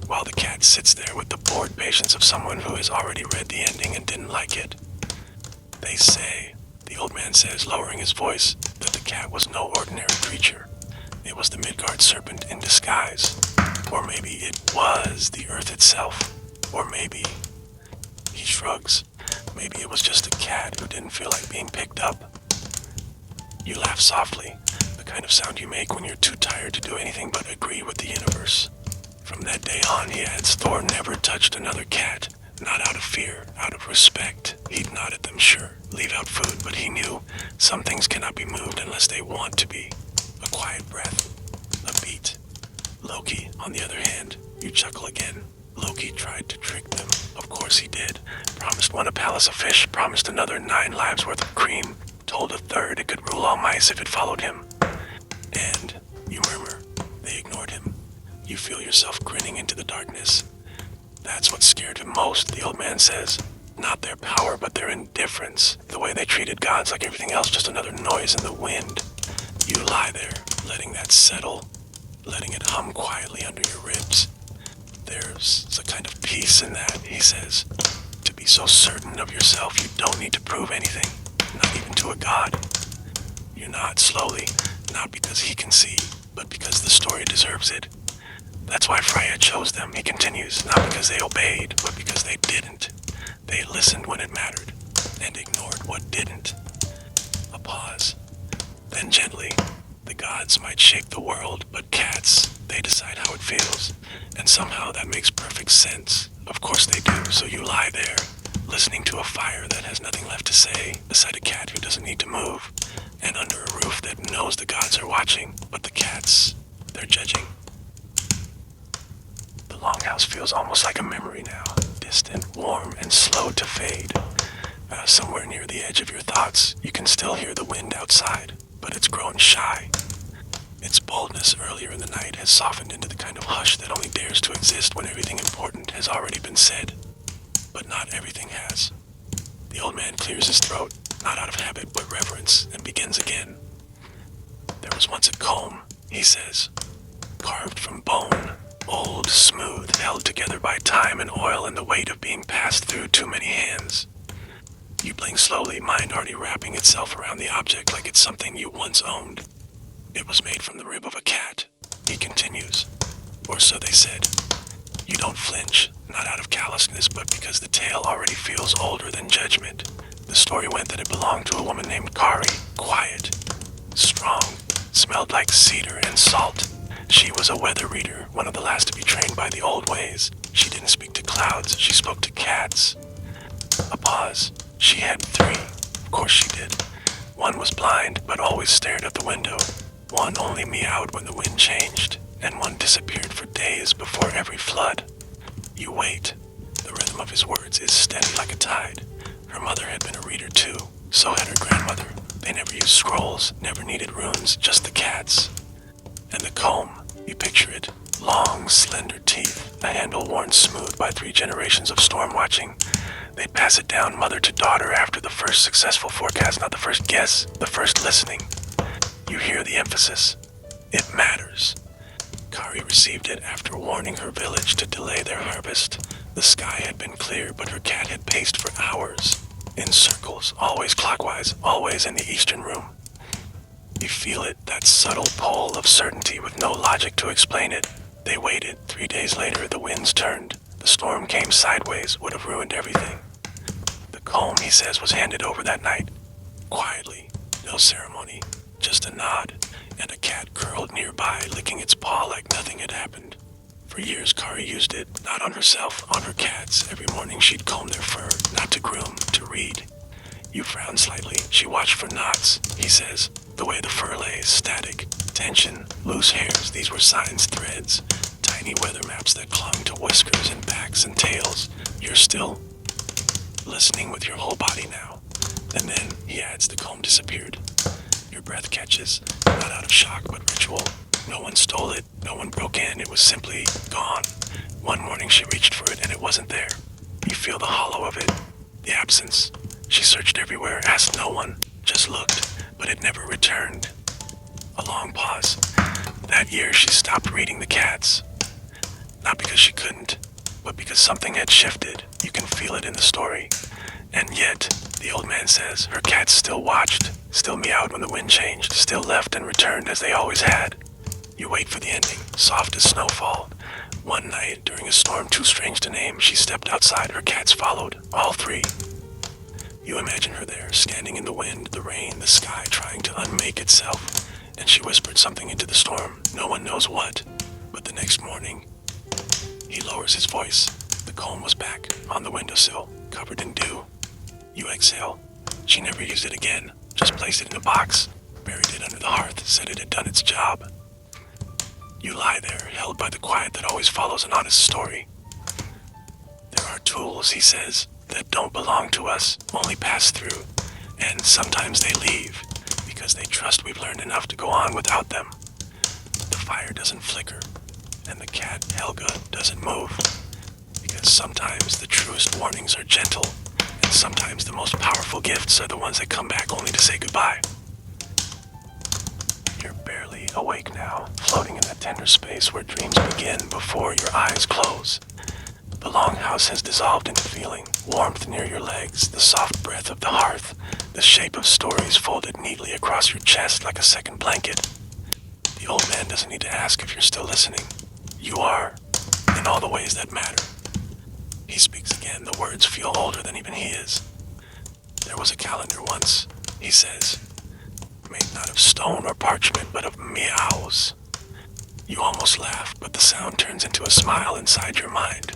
while the cat sits there with the bored patience of someone who has already read the ending and didn't like it. They say, the old man says, lowering his voice, that the cat was no ordinary creature. It was the Midgard serpent in disguise. Or maybe it was the earth itself. Or maybe... He shrugs. Maybe it was just a cat who didn't feel like being picked up. You laugh softly, the kind of sound you make when you're too tired to do anything but agree with the universe. From that day on, he adds, Thor never touched another cat. Not out of fear, out of respect. He'd nod at them, sure, leave out food, but he knew some things cannot be moved unless they want to be. A quiet breath, a beat. Loki, on the other hand, you chuckle again. Loki tried to trick them. Of course he did. Promised one a palace of fish, promised another 9 lives worth of cream, told a third it could rule all mice if it followed him. And, you murmur, they ignored him. You feel yourself grinning into the darkness. That's what scared him most, the old man says. Not their power, but their indifference. The way they treated gods like everything else, just another noise in the wind. You lie there, letting that settle, letting it hum quietly under your ribs. There's a kind of peace in that, he says. To be so certain of yourself, you don't need to prove anything, not even to a god. You nod slowly, not because he can see, but because the story deserves it. That's why Freya chose them, he continues, not because they obeyed, but because they didn't. They listened when it mattered, and ignored what didn't. A pause. Then gently, the gods might shake the world, but cats, they decide how it feels. And somehow that makes perfect sense. Of course they do, so you lie there, listening to a fire that has nothing left to say, beside a cat who doesn't need to move, and under a roof that knows the gods are watching, but the cats, they're judging. The longhouse feels almost like a memory now, distant, warm, and slow to fade. Somewhere near the edge of your thoughts, you can still hear the wind outside, but it's grown shy. Its boldness earlier in the night has softened into the kind of hush that only dares to exist when everything important has already been said. But not everything has. The old man clears his throat, not out of habit but reverence, and begins again. There was once a comb, he says, carved from bone, old, smooth, held together by time and oil and the weight of being passed through too many hands. You blink slowly, mind already wrapping itself around the object like it's something you once owned. It was made from the rib of a cat, he continues. Or so they said. You don't flinch, not out of callousness, but because the tale already feels older than judgment. The story went that it belonged to a woman named Kari, quiet, strong, smelled like cedar and salt. She was a weather reader, one of the last to be trained by the old ways. She didn't speak to clouds, she spoke to cats. A pause. She had 3. Of course she did. One was blind, but always stared at the window. One only meowed when the wind changed, and one disappeared for days before every flood. You wait. The rhythm of his words is steady like a tide. Her mother had been a reader too, so had her grandmother. They never used scrolls, never needed runes, just the cats. And the comb, you picture it. Long, slender teeth, a handle worn smooth by 3 generations of storm watching. They'd pass it down mother to daughter after the first successful forecast, not the first guess, the first listening. You hear the emphasis. It matters. Kari received it after warning her village to delay their harvest. The sky had been clear, but her cat had paced for hours. In circles, always clockwise, always in the eastern room. You feel it, that subtle pull of certainty with no logic to explain it. They waited. 3 days later, the winds turned. The storm came sideways, would have ruined everything. The comb, he says, was handed over that night. quietly, no ceremony, just a nod, and a cat curled nearby, licking its paw like nothing had happened. For years, Kari used it, not on herself, on her cats. Every morning she'd comb their fur, not to groom, to read. You frown slightly. She watched for knots, he says, the way the fur lay, static, tension, loose hairs. These were signs, threads, tiny weather maps that clung to whiskers and backs and tails. You're still listening with your whole body now. And then, he adds, the comb disappeared. Your breath catches, not out of shock, but ritual. No one stole it, no one broke in, it was simply gone. One morning she reached for it and it wasn't there. You feel the hollow of it, the absence. She searched everywhere, asked no one, just looked, but it never returned. A long pause. That year she stopped reading the cats. Not because she couldn't, but because something had shifted. You can feel it in the story. And yet, the old man says, her cats still watched, still meowed when the wind changed, still left and returned as they always had. You wait for the ending, soft as snowfall. One night, during a storm too strange to name, she stepped outside, her cats followed, all three. You imagine her there, standing in the wind, the rain, the sky, trying to unmake itself, and she whispered something into the storm, no one knows what. But the next morning, he lowers his voice. The comb was back, on the windowsill, covered in dew. You exhale. She never used it again, just placed it in a box, buried it under the hearth, said it had done its job. You lie there, held by the quiet that always follows an honest story. There are tools, he says, that don't belong to us, only pass through, and sometimes they leave, because they trust we've learned enough to go on without them. The fire doesn't flicker, and the cat, Helga, doesn't move, because sometimes the truest warnings are gentle, and sometimes the most powerful gifts are the ones that come back only to say goodbye. You're barely awake now, floating in that tender space where dreams begin before your eyes close. The longhouse has dissolved into feeling, warmth near your legs, the soft breath of the hearth, the shape of stories folded neatly across your chest like a second blanket. The old man doesn't need to ask if you're still listening. You are, in all the ways that matter. He speaks again, the words feel older than even he is. There was a calendar once, he says, made not of stone or parchment, but of meows. You almost laugh, but the sound turns into a smile inside your mind.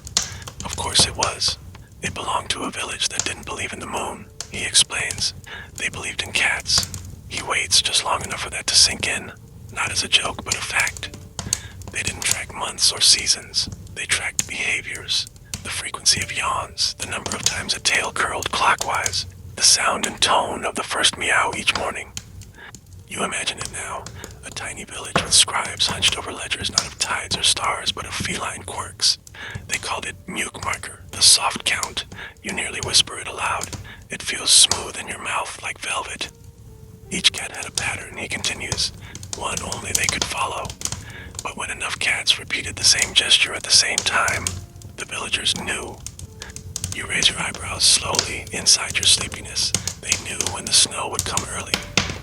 Of course it was. It belonged to a village that didn't believe in the moon, he explains. They believed in cats. He waits just long enough for that to sink in, not as a joke, but a fact. They didn't track months or seasons. They tracked behaviors, the frequency of yawns, the number of times a tail curled clockwise, the sound and tone of the first meow each morning. You imagine it now, a tiny village with scribes hunched over ledgers not of tides or stars, but of feline quirks. They called it Mjukmarker, the soft count. You nearly whisper it aloud. It feels smooth in your mouth like velvet. Each cat had a pattern, he continues, one only they could follow. But when enough cats repeated the same gesture at the same time, the villagers knew. You raise your eyebrows slowly inside your sleepiness. They knew when the snow would come early,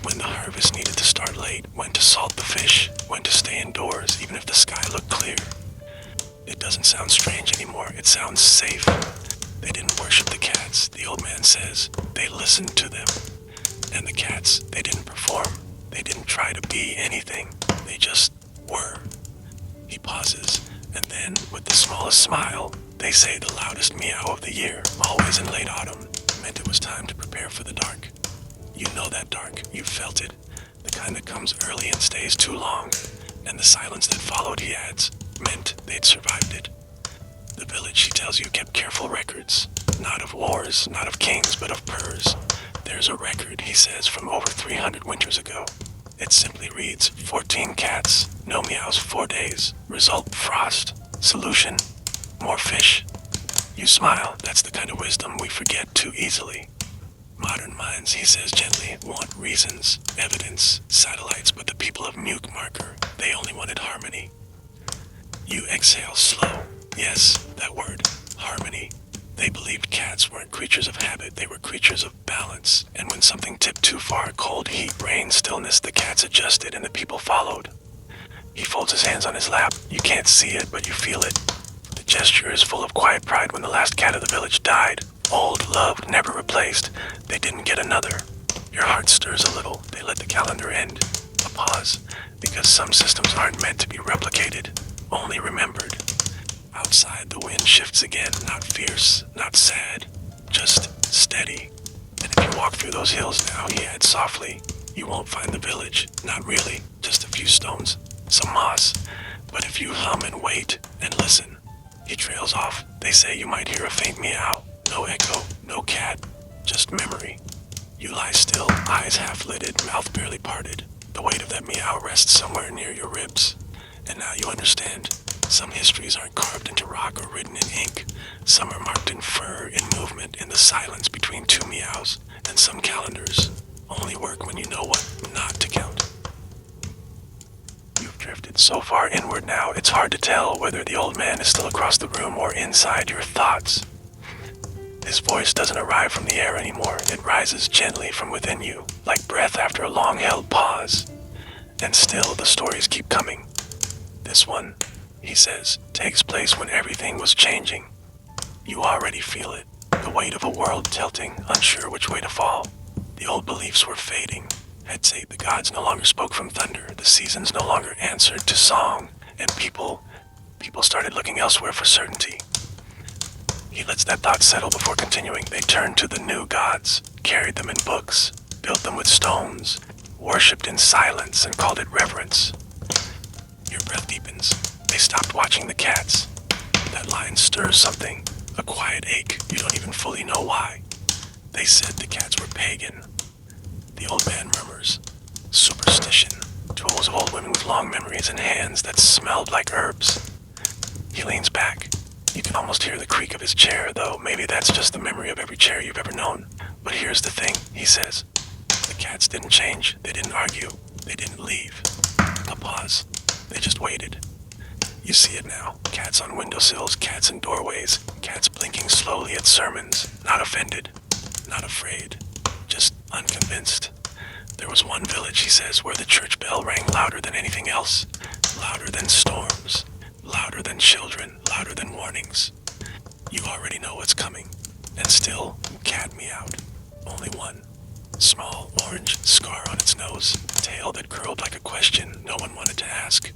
when the harvest needed to start late, when to salt the fish, when to stay indoors, even if the sky looked clear. It doesn't sound strange anymore, it sounds safe. They didn't worship the cats, the old man says. They listened to them. And the cats, they didn't perform. They didn't try to be anything. They just were. He pauses, and then, with the smallest smile, they say the loudest meow of the year, always in late autumn, meant it was time to prepare for the dark. You know that dark, you've felt it, the kind that comes early and stays too long, and the silence that followed, he adds, meant they'd survived it. The village, he tells you, kept careful records, not of wars, not of kings, but of purrs. There's a record, he says, from over 300 winters ago. It simply reads, 14 cats, no meows, 4 days. Result, frost. Solution, more fish. You smile, that's the kind of wisdom we forget too easily. Modern minds, he says gently, want reasons, evidence, satellites, but the people of Mjukmarker, they only wanted harmony. You exhale slow. Yes, that word, harmony. They believed cats weren't creatures of habit, they were creatures of balance. And when something tipped too far, cold, heat, rain, stillness, the cats adjusted and the people followed. He folds his hands on his lap. You can't see it, but you feel it. The gesture is full of quiet pride when the last cat of the village died. Old, loved, never replaced. They didn't get another. Your heart stirs a little. They let the calendar end. A pause, because some systems aren't meant to be replicated, only remembered. Outside, the wind shifts again, not fierce, not sad, just steady. And if you walk through those hills now, he adds softly, you won't find the village. Not really, just a few stones, some moss. But if you hum and wait and listen, he trails off. They say you might hear a faint meow. No echo, no cat, just memory. You lie still, eyes half-lidded, mouth barely parted. The weight of that meow rests somewhere near your ribs. And now you understand. Some histories aren't carved into rock or written in ink. Some are marked in fur, in movement, in the silence between two meows. And some calendars only work when you know what not to count. You've drifted so far inward now, it's hard to tell whether the old man is still across the room or inside your thoughts. His voice doesn't arrive from the air anymore. It rises gently from within you, like breath after a long-held pause. And still the stories keep coming. This one, he says, takes place when everything was changing. You already feel it, the weight of a world tilting, unsure which way to fall. The old beliefs were fading. He'd say the gods no longer spoke from thunder, the seasons no longer answered to song, and people started looking elsewhere for certainty. He lets that thought settle before continuing. They turned to the new gods, carried them in books, built them with stones, worshipped in silence and called it reverence. Your breath deepens. They stopped watching the cats. That line stirs something, a quiet ache. You don't even fully know why. They said the cats were pagan. The old man murmurs, superstition, tools of old women with long memories and hands that smelled like herbs. He leans back. You can almost hear the creak of his chair, though maybe that's just the memory of every chair you've ever known. But here's the thing, he says. The cats didn't change. They didn't argue. They didn't leave. A pause. They just waited. You see it now. Cats on windowsills, cats in doorways, cats blinking slowly at sermons. Not offended. Not afraid. Just unconvinced. There was one village, he says, where the church bell rang louder than anything else. Louder than storms. Louder than children, louder than warnings. You already know what's coming. And still, cat meowed. Only one. Small, orange, scar on its nose. Tail that curled like a question no one wanted to ask.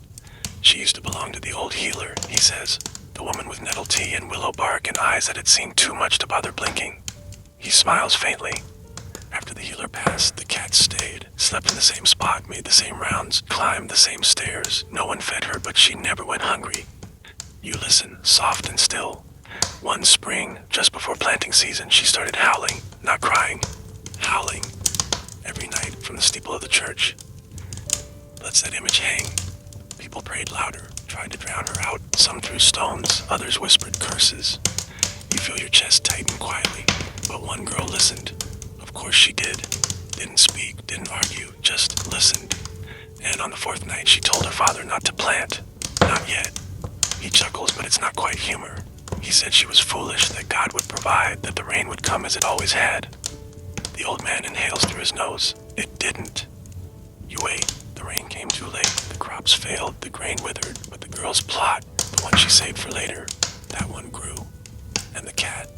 She used to belong to the old healer, he says. The woman with nettle tea and willow bark and eyes that had seen too much to bother blinking. He smiles faintly. After the healer passed, the cat stayed, slept in the same spot, made the same rounds, climbed the same stairs. No one fed her, but she never went hungry. You listen, soft and still. One spring, just before planting season, she started howling, not crying. Howling. Every night from the steeple of the church. Lets that image hang. People prayed louder, tried to drown her out. Some threw stones, others whispered curses. You feel your chest tighten quietly, but one girl listened. Of course she did. Didn't speak, didn't argue, just listened. And on the fourth night, she told her father not to plant. Not yet. He chuckles, but it's not quite humor. He said she was foolish, that God would provide, that the rain would come as it always had. The old man inhales through his nose. It didn't. You wait. The rain came too late. The crops failed, the grain withered, but the girl's plot, the one she saved for later, that one grew. And the cat,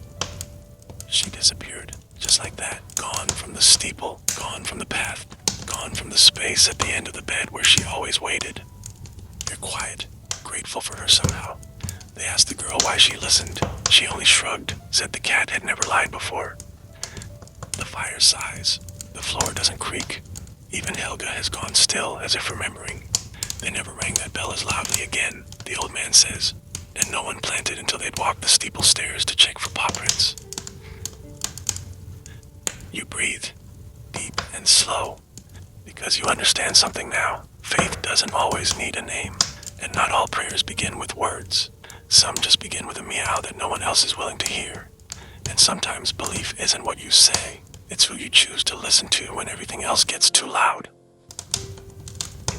she disappeared. Just like that, gone from the steeple, gone from the path, gone from the space at the end of the bed where she always waited. You're quiet, grateful for her somehow. They asked the girl why she listened. She only shrugged, said the cat had never lied before. The fire sighs. The floor doesn't creak. Even Helga has gone still, as if remembering. They never rang that bell as loudly again, the old man says, and no one planted until they'd walked the steeple stairs to check for paw prints. You breathe, deep and slow, because you understand something now. Faith doesn't always need a name, and not all prayers begin with words. Some just begin with a meow that no one else is willing to hear. And sometimes belief isn't what you say, it's who you choose to listen to when everything else gets too loud.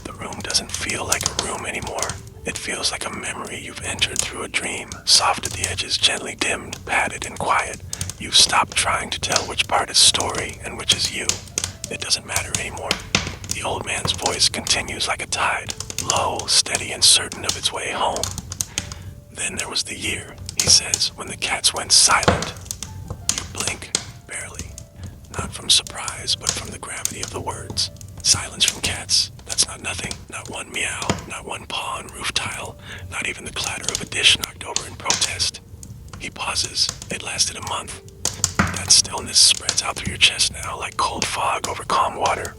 The room doesn't feel like a room anymore. It feels like a memory you've entered through a dream, soft at the edges, gently dimmed, padded and quiet. You've stopped trying to tell which part is story and which is you. It doesn't matter anymore. The old man's voice continues like a tide, low, steady, and certain of its way home. Then there was the year, he says, when the cats went silent. You blink, barely. Not from surprise. eyes, but from the gravity of the words. Silence from cats. That's not nothing. Not one meow, not one paw on roof tile, not even the clatter of a dish knocked over in protest. He pauses. It lasted a month. That stillness spreads out through your chest now like cold fog over calm water.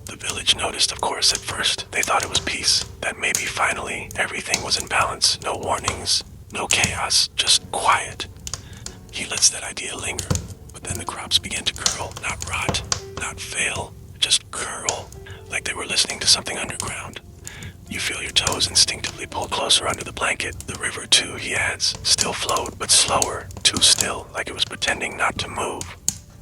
The village noticed, of course, at first. They thought it was peace. That maybe finally everything was in balance. No warnings, no chaos, just quiet. He lets that idea linger. But then the crops began to curl, not rot, not fail, just curl, like they were listening to something underground. You feel your toes instinctively pull closer under the blanket. The river, too, he adds, still flowed, but slower, too still, like it was pretending not to move.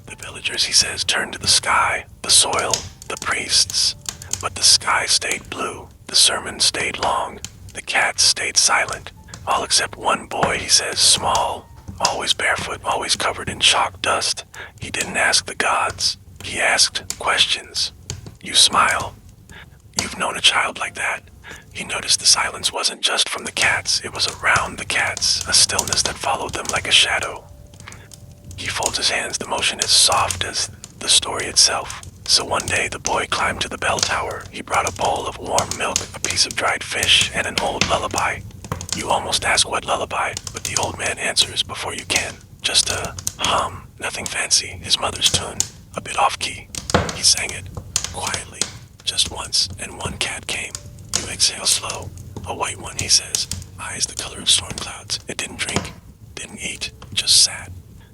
The villagers, he says, turned to the sky, the soil, the priests. But the sky stayed blue, the sermon stayed long, the cats stayed silent. All except one boy, he says, small, always barefoot, always covered in chalk dust. He didn't ask the gods. He asked questions. You smile. You've known a child like that. He noticed the silence wasn't just from the cats, it was around the cats, a stillness that followed them like a shadow. He folds his hands, the motion as soft as the story itself. So one day the boy climbed to the bell tower. He brought a bowl of warm milk, a piece of dried fish, and an old lullaby. You almost ask what lullaby, but the old man answers before you can. Just a hum, nothing fancy, his mother's tune, a bit off-key. He sang it, quietly, just once, and one cat came. You exhale slow, a white one, he says, eyes the color of storm clouds. It didn't drink, didn't eat, just sat.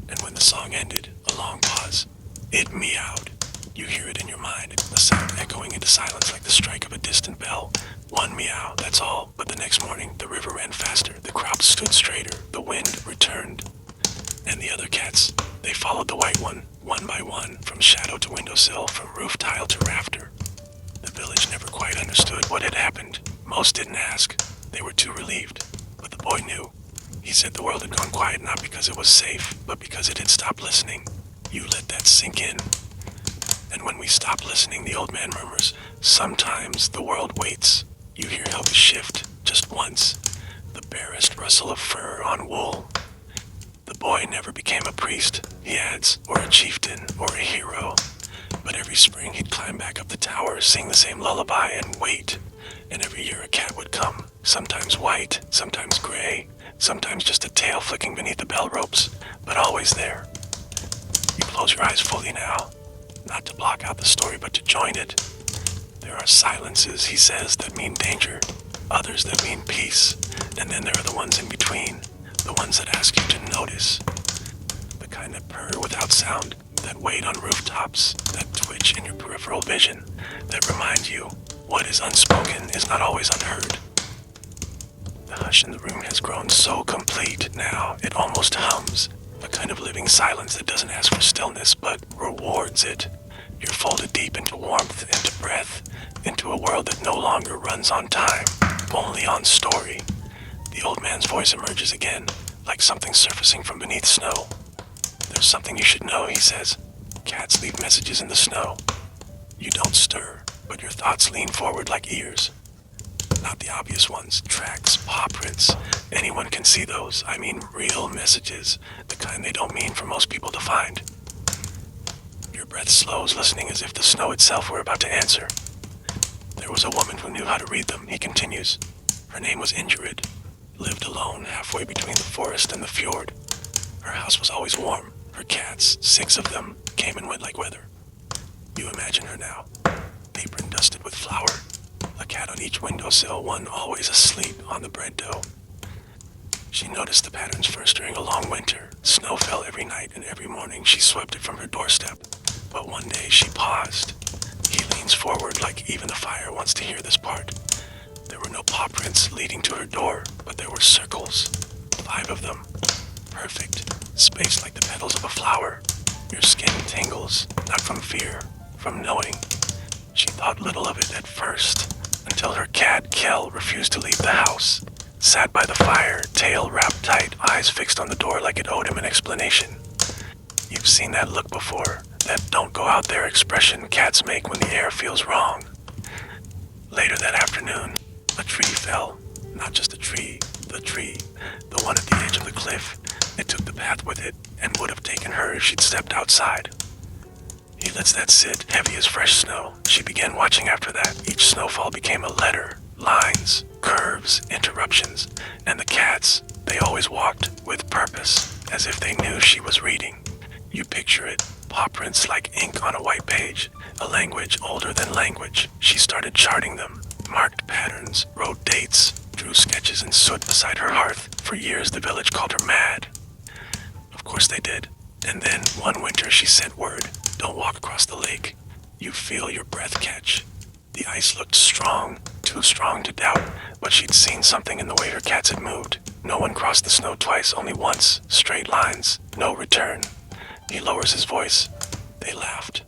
And when the song ended, a long pause, it meowed. You hear it in your mind, the sound echoing into silence like the strike of a distant bell. One meow, that's all, but the next morning, the river ran faster, the crops stood straighter, the wind returned. And the other cats, they followed the white one by one, from shadow to windowsill, from roof tile to rafter. The village never quite understood what had happened. Most didn't ask. They were too relieved. But the boy knew. He said the world had gone quiet not because it was safe, but because it had stopped listening. You let that sink in. And when we stop listening, the old man murmurs, sometimes the world waits. You hear how we shift, just once. The barest rustle of fur on wool. The boy never became a priest, he adds, or a chieftain, or a hero. But every spring he'd climb back up the tower, sing the same lullaby, and wait. And every year a cat would come, sometimes white, sometimes gray, sometimes just a tail flicking beneath the bell ropes, but always there. You close your eyes fully now, not to block out the story, but to join it. There are silences, he says, that mean danger, others that mean peace, and then there are the ones in between, the ones that ask you to notice. The kind that purr without sound, that wait on rooftops, that twitch in your peripheral vision, that remind you what is unspoken is not always unheard. The hush in the room has grown so complete now, it almost hums, a kind of living silence that doesn't ask for stillness, but rewards it. You're folded deep into warmth, into breath, into a world that no longer runs on time, only on story. The old man's voice emerges again, like something surfacing from beneath snow. There's something you should know, he says. Cats leave messages in the snow. You don't stir, but your thoughts lean forward like ears. Not the obvious ones, tracks, paw prints. Anyone can see those. I mean real messages, the kind they don't mean for most people to find. Your breath slows, listening as if the snow itself were about to answer. There was a woman who knew how to read them, he continues. Her name was Injured. Lived alone, halfway between the forest and the fjord. Her house was always warm. Her cats, 6 of them, came and went like weather. You imagine her now, apron dusted with flour, a cat on each windowsill, one always asleep on the bread dough. She noticed the patterns first during a long winter. Snow fell every night, and every morning she swept it from her doorstep. But one day she paused. He leans forward like even the fire wants to hear this part. There were no paw prints leading to her door, but there were circles. 5 of them. Perfect. Spaced like the petals of a flower. Your skin tingles, not from fear, from knowing. She thought little of it at first, until her cat, Kel, refused to leave the house. Sat by the fire, tail wrapped tight, eyes fixed on the door like it owed him an explanation. You've seen that look before, that don't go out there expression cats make when the air feels wrong. Later that afternoon, a tree fell. Not just a tree, the one at the edge of the cliff. It took the path with it, and would have taken her if she'd stepped outside. He lets that sit, heavy as fresh snow. She began watching after that. Each snowfall became a letter, lines, curves, interruptions, and the cats, they always walked with purpose, as if they knew she was reading. You picture it, paw prints like ink on a white page, a language older than language. She started charting them, marked patterns, wrote dates, drew sketches in soot beside her hearth. For years the village called her mad. Of course they did. And then, one winter, she sent word, don't walk across the lake. You feel your breath catch. The ice looked strong, too strong to doubt, but she'd seen something in the way her cats had moved. No one crossed the snow twice, only once. Straight lines, no return. He lowers his voice. They laughed.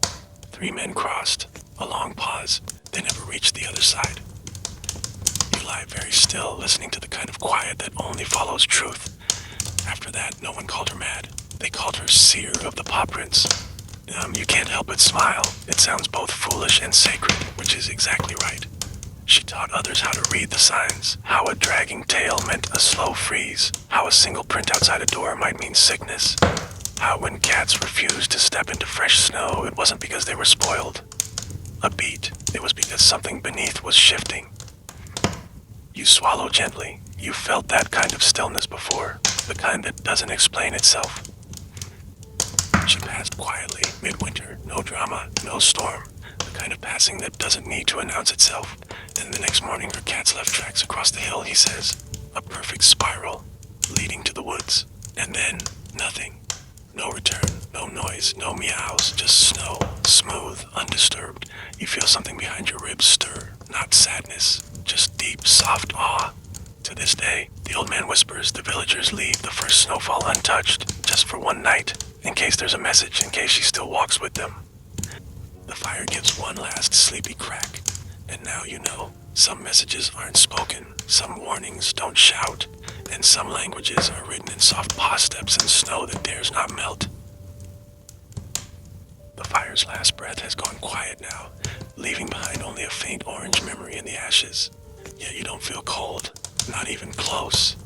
3 men crossed. A long pause. They never reached the other side. You lie very still, listening to the kind of quiet that only follows truth. After that, no one called her mad. They called her seer of the paw prints. You can't help but smile. It sounds both foolish and sacred, which is exactly right. She taught others how to read the signs, how a dragging tail meant a slow freeze, how a single print outside a door might mean sickness, how when cats refused to step into fresh snow, it wasn't because they were spoiled. A beat, it was because something beneath was shifting. You swallow gently. You felt that kind of stillness before, the kind that doesn't explain itself. She passed quietly, midwinter, no drama, no storm, the kind of passing that doesn't need to announce itself. Then the next morning her cats left tracks across the hill, he says, a perfect spiral, leading to the woods. And then, nothing. No return, no noise, no meows, just snow, smooth, undisturbed. You feel something behind your ribs stir, not sadness, just deep, soft awe. To this day, the old man whispers the villagers leave the first snowfall untouched, just for one night, in case there's a message, in case she still walks with them. The fire gives one last sleepy crack, and now you know, some messages aren't spoken, some warnings don't shout, and some languages are written in soft paw steps in snow that dares not melt. The fire's last breath has gone quiet now, leaving behind only a faint orange memory in the ashes. Yet you don't feel cold, not even close.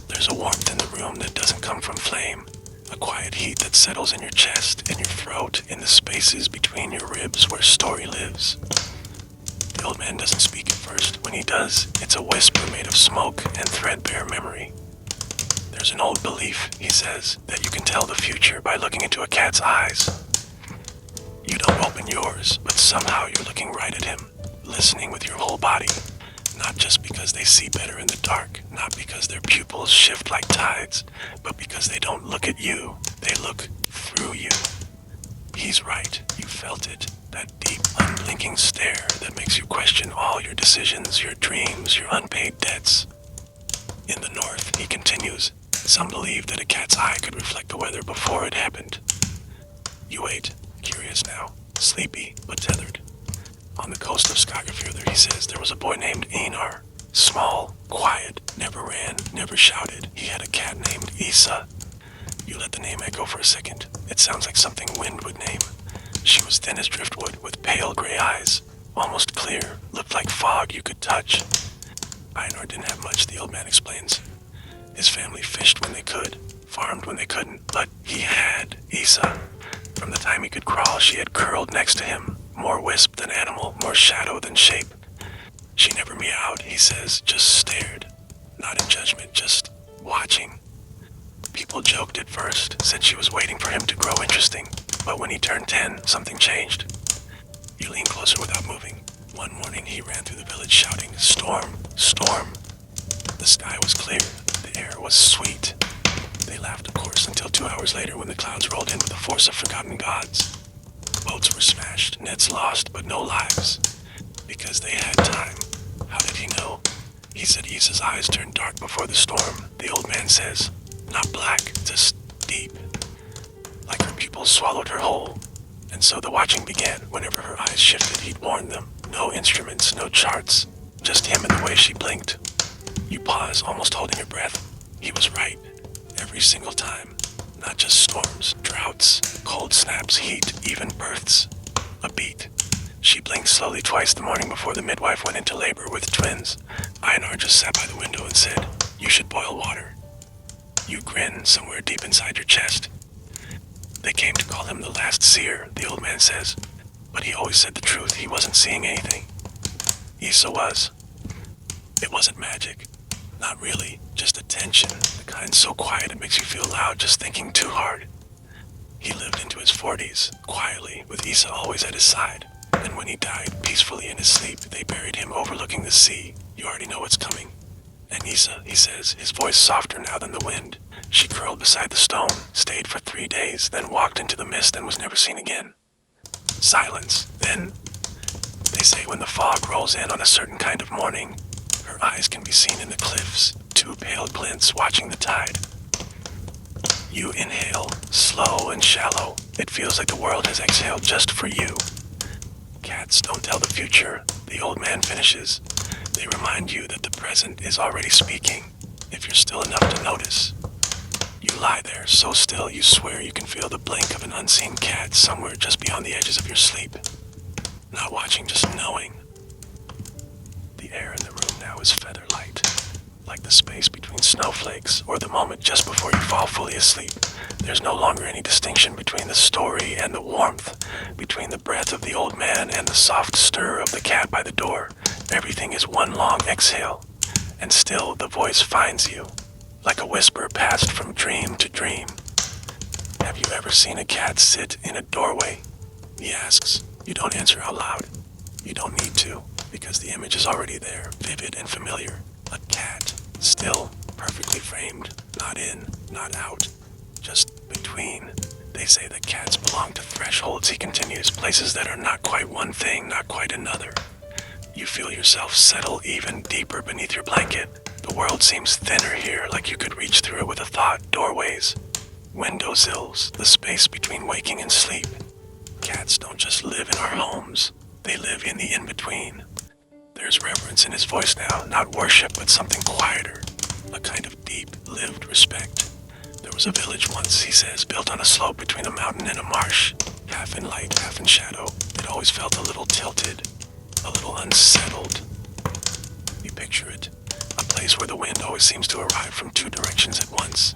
There's a warmth in the room that doesn't come from flame, a quiet heat that settles in your chest, in your throat, in the spaces between your ribs where story lives. The old man doesn't speak at first. When he does, it's a whisper made of smoke and threadbare memory. There's an old belief, he says, that you can tell the future by looking into a cat's eyes. You don't open yours, but somehow you're looking right at him, listening with your whole body. Not just because they see better in the dark, not because their pupils shift like tides, but because they don't look at you, they look through you. He's right, you felt it, that deep, unblinking stare that makes you question all your decisions, your dreams, your unpaid debts. In the north, he continues, some believe that a cat's eye could reflect the weather before it happened. You wait, curious now, sleepy but tethered. On the coast of Scandinavia, he says, there was a boy named Einar. Small, quiet, never ran, never shouted. He had a cat named Isa. You let the name echo for a second. It sounds like something wind would name. She was thin as driftwood, with pale gray eyes, almost clear, looked like fog you could touch. Einar didn't have much, the old man explains. His family fished when they could, farmed when they couldn't, but he had Isa. From the time he could crawl, she had curled next to him, more wisp than animal, more shadow than shape. She never meowed, he says, just stared. Not in judgment, just watching. People joked at first, said she was waiting for him to grow interesting, but when he turned 10, something changed. You lean closer without moving. One morning he ran through the village shouting, storm, storm. The sky was clear, the air was sweet. They laughed, of course, until 2 hours later when the clouds rolled in with the force of forgotten gods. Boats were smashed, nets lost, but no lives. Because they had time. How did he know? He said Isa's eyes turned dark before the storm, the old man says. Not black, just deep. Like her pupils swallowed her whole. And so the watching began. Whenever her eyes shifted, he'd warn them. No instruments, no charts. Just him and the way she blinked. You pause, almost holding your breath. He was right. Every single time. Not just storms, droughts, cold snaps, heat, even births. A beat. She blinked slowly twice the morning before the midwife went into labor with twins. Einar just sat by the window and said, you should boil water. You grin somewhere deep inside your chest. They came to call him the last seer, the old man says, but he always said the truth. He wasn't seeing anything. Isa was. It wasn't magic. Not really, just a tension, the kind so quiet it makes you feel loud just thinking too hard. He lived into his 40s, quietly, with Isa always at his side. And when he died, peacefully in his sleep, they buried him overlooking the sea. You already know what's coming. And Isa, he says, his voice softer now than the wind. She curled beside the stone, stayed for 3 days, then walked into the mist and was never seen again. Silence. Then, they say when the fog rolls in on a certain kind of morning, her eyes can be seen in the cliffs, two pale glints watching the tide. You inhale, slow and shallow. It feels like the world has exhaled just for you. Cats don't tell the future, the old man finishes. They remind you that the present is already speaking, if you're still enough to notice. You lie there, so still you swear you can feel the blink of an unseen cat somewhere just beyond the edges of your sleep. Not watching, just knowing. The air in the room now is feather light, like the space between snowflakes or the moment just before you fall fully asleep. There's no longer any distinction between the story and the warmth, between the breath of the old man and the soft stir of the cat by the door. Everything is one long exhale, and still the voice finds you, like a whisper passed from dream to dream. Have you ever seen a cat sit in a doorway? He asks. You don't answer out loud. You don't need to, because the image is already there, vivid and familiar. A cat, still, perfectly framed, not in, not out, just between. They say that cats belong to thresholds, he continues, places that are not quite one thing, not quite another. You feel yourself settle even deeper beneath your blanket. The world seems thinner here, like you could reach through it with a thought. Doorways, windowsills, the space between waking and sleep. Cats don't just live in our homes, they live in the in-between. There's reverence in his voice now, not worship, but something quieter, a kind of deep, lived respect. There was a village once, he says, built on a slope between a mountain and a marsh, half in light, half in shadow. It always felt a little tilted, a little unsettled. You picture it, a place where the wind always seems to arrive from two directions at once.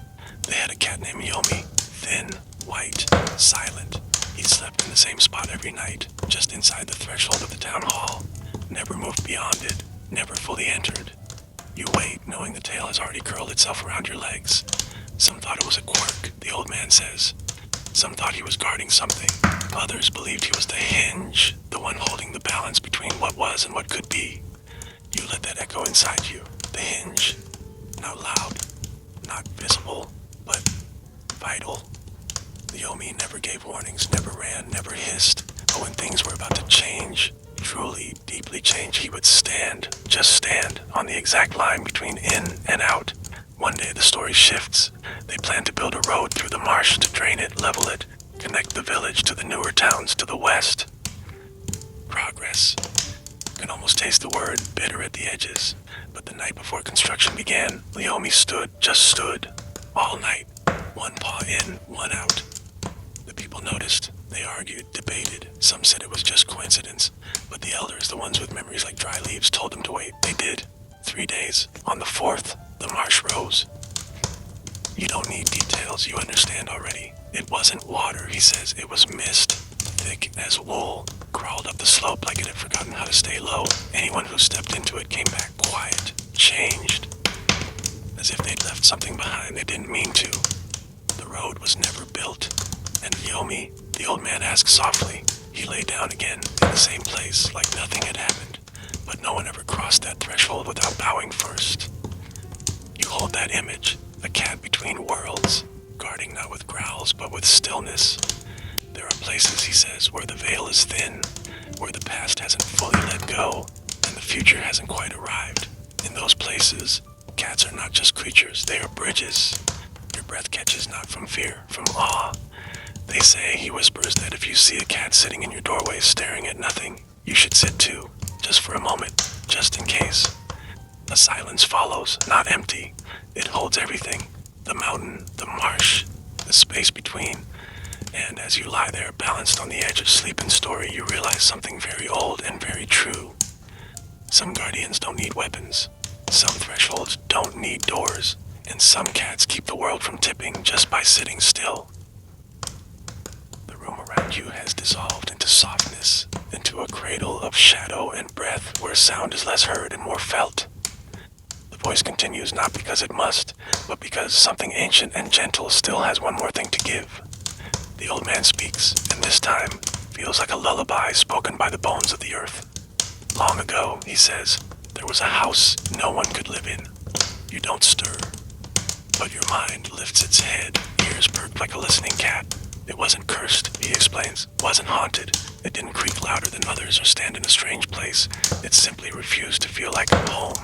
They had a cat named Yomi, thin, white, silent. He slept in the same spot every night, just inside the threshold of the town hall. Never moved beyond it, never fully entered. You wait, knowing the tail has already curled itself around your legs. Some thought it was a quirk, the old man says. Some thought he was guarding something. Others believed he was the hinge, the one holding the balance between what was and what could be. You let that echo inside you, the hinge. Not loud, not visible, but vital. The Yomi never gave warnings, never ran, never hissed. But when things were about to change, truly, deeply change, he would stand, just stand, on the exact line between in and out. One day the story shifts. They plan to build a road through the marsh to drain it, level it, connect the village to the newer towns to the west. Progress. You can almost taste the word, bitter at the edges. But the night before construction began, Leomi stood, just stood, all night. One paw in, one out. The people noticed. They argued, debated. Some said it was just coincidence. But the elders, the ones with memories like dry leaves, told them to wait. They did. 3 days. On the 4th, the marsh rose. You don't need details, you understand already. It wasn't water, he says. It was mist, thick as wool, crawled up the slope like it had forgotten how to stay low. Anyone who stepped into it came back quiet, changed, as if they'd left something behind they didn't mean to. The road was never built, and Yomi, the old man asked softly. He lay down again in the same place like nothing had happened, but no one ever crossed that threshold without bowing first. You hold that image, a cat between worlds, guarding not with growls but with stillness. There are places, he says, where the veil is thin, where the past hasn't fully let go, and the future hasn't quite arrived. In those places, cats are not just creatures, they are bridges. Your breath catches not from fear, from awe. They say, he whispers, that if you see a cat sitting in your doorway staring at nothing, you should sit too, just for a moment, just in case. A silence follows, not empty. It holds everything. The mountain, the marsh, the space between. And as you lie there balanced on the edge of sleep and story, you realize something very old and very true. Some guardians don't need weapons. Some thresholds don't need doors. And some cats keep the world from tipping just by sitting still. around you has dissolved into softness, into a cradle of shadow and breath where sound is less heard and more felt. The voice continues not because it must, but because something ancient and gentle still has one more thing to give. The old man speaks, and this time feels like a lullaby spoken by the bones of the earth. Long ago, he says, there was a house no one could live in. You don't stir, but your mind lifts its head, ears perked like a listening cat. It wasn't cursed, he explains, wasn't haunted. It didn't creak louder than others or stand in a strange place. It simply refused to feel like home.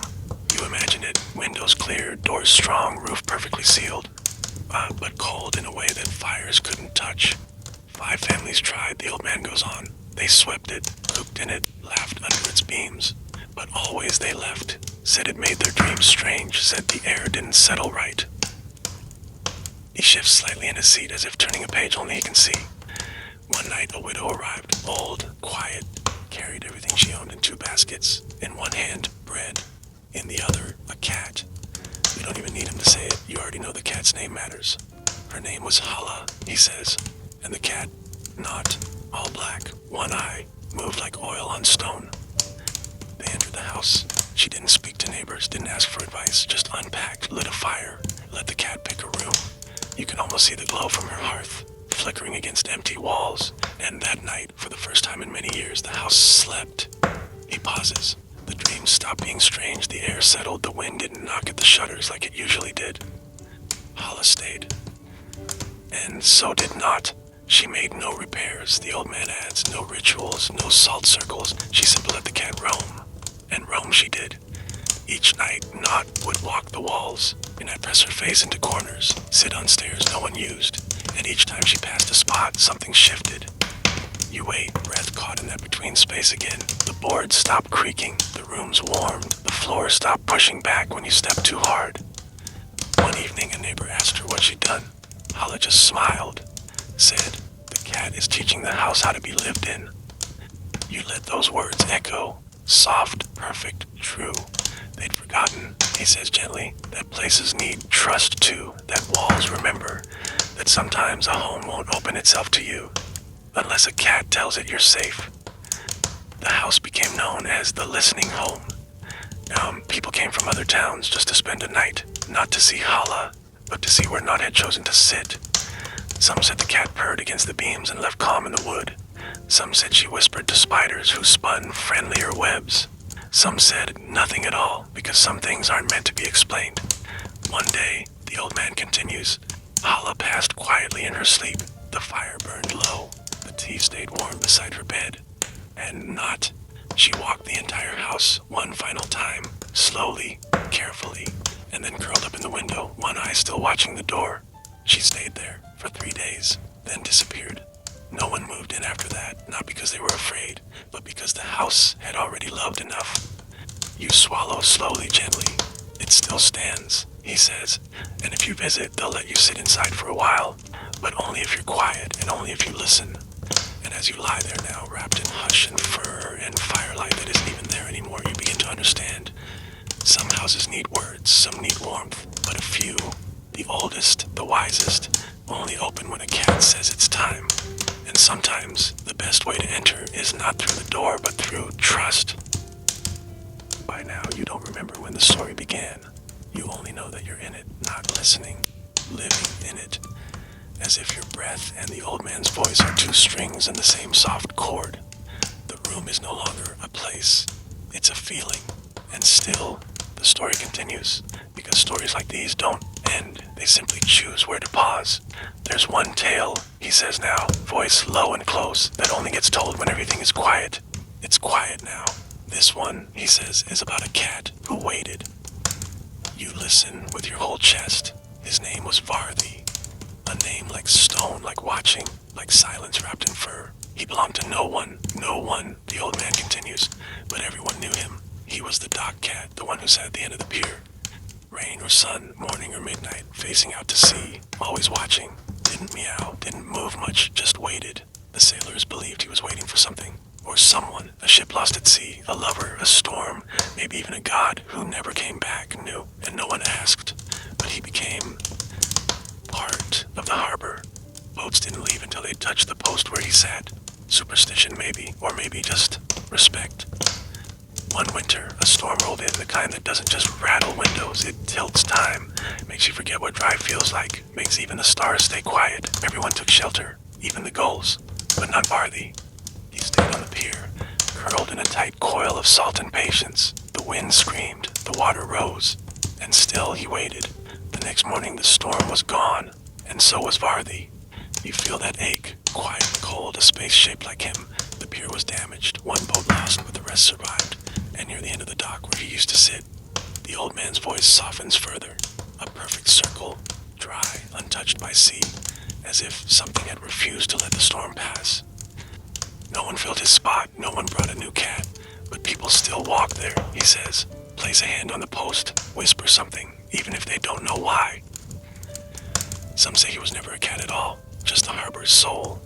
You imagine it, windows clear, doors strong, roof perfectly sealed, but cold in a way that fires couldn't touch. 5 families tried, the old man goes on. They swept it, cooked in it, laughed under its beams, but always they left. Said it made their dreams strange, said the air didn't settle right. He shifts slightly in his seat as if turning a page only he can see. One night a widow arrived, old, quiet, carried everything she owned in 2 baskets. In one hand, bread. In the other, a cat. We don't even need him to say it, you already know the cat's name matters. Her name was Hala, he says, and the cat, not, all black, one eye, moved like oil on stone. They entered the house. She didn't speak to neighbors, didn't ask for advice, just unpacked, lit a fire, let the cat pick a room. You can almost see the glow from her hearth, flickering against empty walls. And that night, for the first time in many years, the house slept. He pauses. The dream stopped being strange, the air settled, the wind didn't knock at the shutters like it usually did. Hala stayed. And so did not. She made no repairs, the old man adds, no rituals, no salt circles. She simply let the cat roam. And roam she did. Each night, Not would walk the walls, and I'd press her face into corners, sit on stairs no one used, and each time she passed a spot, something shifted. You wait, breath caught in that between space again. The boards stopped creaking, the rooms warmed, the floor stopped pushing back when you stepped too hard. One evening, a neighbor asked her what she'd done. Hala just smiled, said, "The cat is teaching the house how to be lived in." You let those words echo, soft, perfect, true. They'd forgotten, he says gently, that places need trust too, that walls remember, that sometimes a home won't open itself to you, unless a cat tells it you're safe. The house became known as the listening home. People came from other towns just to spend a night, not to see Hala, but to see where Not had chosen to sit. Some said the cat purred against the beams and left calm in the wood. Some said she whispered to spiders who spun friendlier webs. Some said nothing at all, because some things aren't meant to be explained. One day, the old man continues, Hala passed quietly in her sleep. The fire burned low. The tea stayed warm beside her bed. And Not. She walked the entire house one final time, slowly, carefully, and then curled up in the window, one eye still watching the door. She stayed there for 3 days, then disappeared. No one moved in after that, not because they were afraid, but because the house had already loved enough. You swallow slowly, gently. It still stands, he says, and if you visit, they'll let you sit inside for a while, but only if you're quiet and only if you listen. And as you lie there now, wrapped in hush and fur and firelight that isn't even there anymore, you begin to understand. Some houses need words, some need warmth, but a few, the oldest, the wisest, only open when a cat says it's time. And sometimes, the best way to enter is not through the door, but through trust. By now, you don't remember when the story began. You only know that you're in it, not listening, living in it. As if your breath and the old man's voice are 2 strings in the same soft chord. The room is no longer a place, it's a feeling. And still, the story continues, because stories like these don't end, they simply choose where to pause. There's one tale, he says now, voice low and close, that only gets told when everything is quiet. It's quiet now. This one, he says, is about a cat who waited. You listen with your whole chest. His name was Varthi. A name like stone, like watching, like silence wrapped in fur. He belonged to no one, the old man continues, but everyone knew him. He was the dock cat, the one who sat at the end of the pier. Rain or sun, morning or midnight, facing out to sea, always watching. Didn't meow, didn't move much, just waited. The sailors believed he was waiting for something, or someone, a ship lost at sea, a lover, a storm, maybe even a god who never came back, knew, and no one asked. But he became part of the harbor, boats didn't leave until they touched the post where he sat. Superstition maybe, or maybe just respect. One winter, a storm rolled in, the kind that doesn't just rattle windows, it tilts time, makes you forget what dry feels like, makes even the stars stay quiet. Everyone took shelter, even the gulls, but not Barthy. He stayed on the pier, curled in a tight coil of salt and patience. The wind screamed, the water rose, and still he waited. The next morning the storm was gone, and so was Barthy. You feel that ache, quiet and cold, a space shaped like him. The pier was damaged, one boat lost, but the rest survived. And near the end of the dock where he used to sit, the old man's voice softens further. A perfect circle, dry, untouched by sea, as if something had refused to let the storm pass. No one filled his spot, no one brought a new cat, but people still walk there, he says. Place a hand on the post, whisper something, even if they don't know why. Some say he was never a cat at all, just the harbor's soul,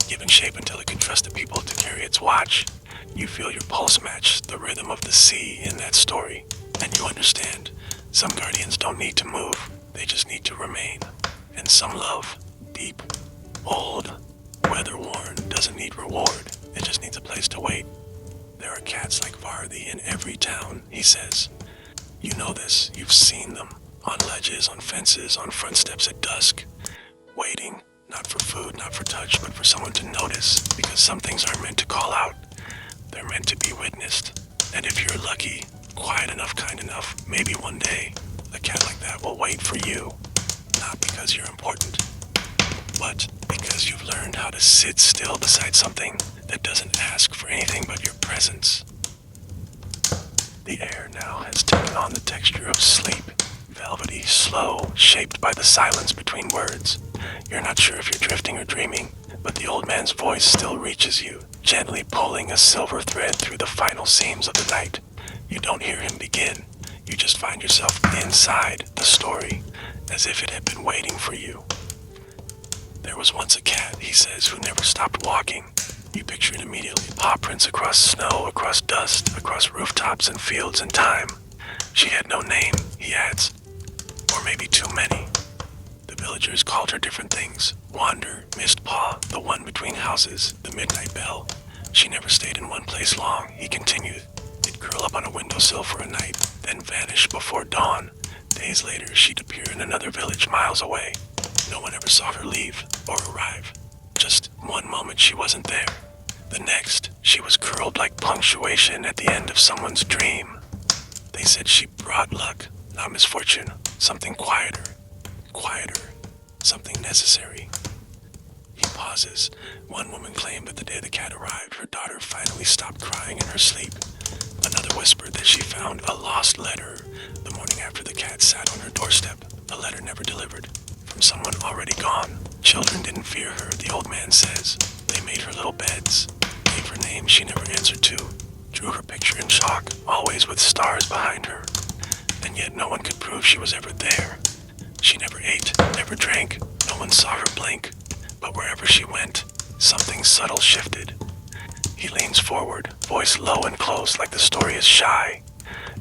giving shape until it could trust the people to carry its watch. You feel your pulse match the rhythm of the sea in that story, and you understand. Some guardians don't need to move, they just need to remain. And some love, deep, old, weather-worn, doesn't need reward, it just needs a place to wait. There are cats like Barthy in every town, he says. You know this, you've seen them, on ledges, on fences, on front steps at dusk, waiting, not for food, not for touch, but for someone to notice, because some things aren't meant to call out. They're meant to be witnessed. And if you're lucky, quiet enough, kind enough, maybe one day, a cat like that will wait for you. Not because you're important, but because you've learned how to sit still beside something that doesn't ask for anything but your presence. The air now has taken on the texture of sleep, velvety, slow, shaped by the silence between words. You're not sure if you're drifting or dreaming, but the old man's voice still reaches you, gently pulling a silver thread through the final seams of the night. You don't hear him begin. You just find yourself inside the story, as if it had been waiting for you. There was once a cat, he says, who never stopped walking. You picture it immediately, paw prints across snow, across dust, across rooftops and fields and time. She had no name, he adds, or maybe too many. The villagers called her different things. Wander, Mist Paw, the one between houses, the midnight bell. She never stayed in one place long, he continued. They'd curl up on a windowsill for a night, then vanish before dawn. Days later, she'd appear in another village miles away. No one ever saw her leave or arrive. Just one moment she wasn't there. The next, she was curled like punctuation at the end of someone's dream. They said she brought luck, not misfortune. Something quieter, something necessary. He pauses. One woman claimed that the day the cat arrived, her daughter finally stopped crying in her sleep. Another whispered that she found a lost letter the morning after the cat sat on her doorstep. A letter never delivered, from someone already gone. Children didn't fear her, the old man says. They made her little beds, gave her names she never answered to, drew her picture in chalk, always with stars behind her. And yet no one could prove she was ever there. She never ate, never drank, no one saw her blink. But wherever she went, something subtle shifted. He leans forward, voice low and close like the story is shy.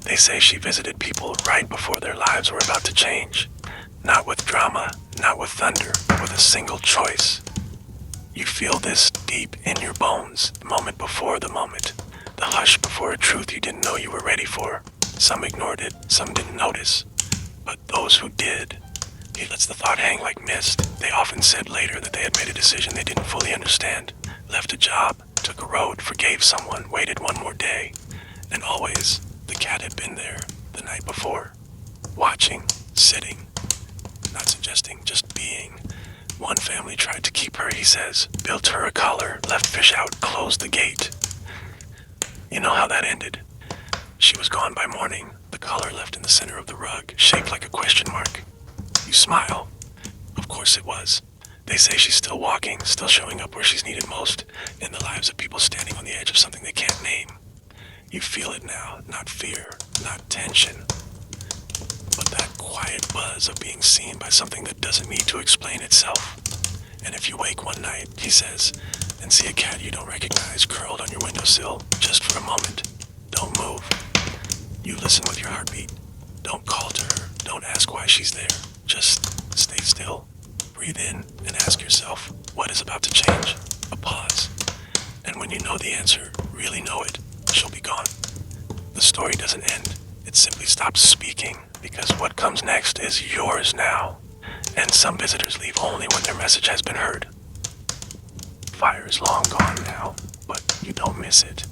They say she visited people right before their lives were about to change. Not with drama, not with thunder, but with a single choice. You feel this deep in your bones, the moment before the moment. The hush before a truth you didn't know you were ready for. Some ignored it, some didn't notice. But those who did, he lets the thought hang like mist. They often said later that they had made a decision they didn't fully understand. Left a job, took a road, forgave someone, waited one more day. And always, the cat had been there the night before. Watching, sitting, not suggesting, just being. One family tried to keep her, he says. Built her a collar, left fish out, closed the gate. You know how that ended. She was gone by morning, the collar left in the center of the rug, shaped like a question mark. You smile. Of course it was. They say she's still walking, still showing up where she's needed most, in the lives of people standing on the edge of something they can't name. You feel it now, not fear, not tension, but that quiet buzz of being seen by something that doesn't need to explain itself. And if you wake one night, he says, and see a cat you don't recognize curled on your windowsill, just for a moment, don't move. You listen with your heartbeat. Don't call to her. Don't ask why she's there. Just stay still. breathe in and ask yourself, what is about to change? A pause. And when you know the answer, really know it, she'll be gone. The story doesn't end. It simply stops speaking, because what comes next is yours now. And some visitors leave only when their message has been heard. Fire is long gone now, but you don't miss it.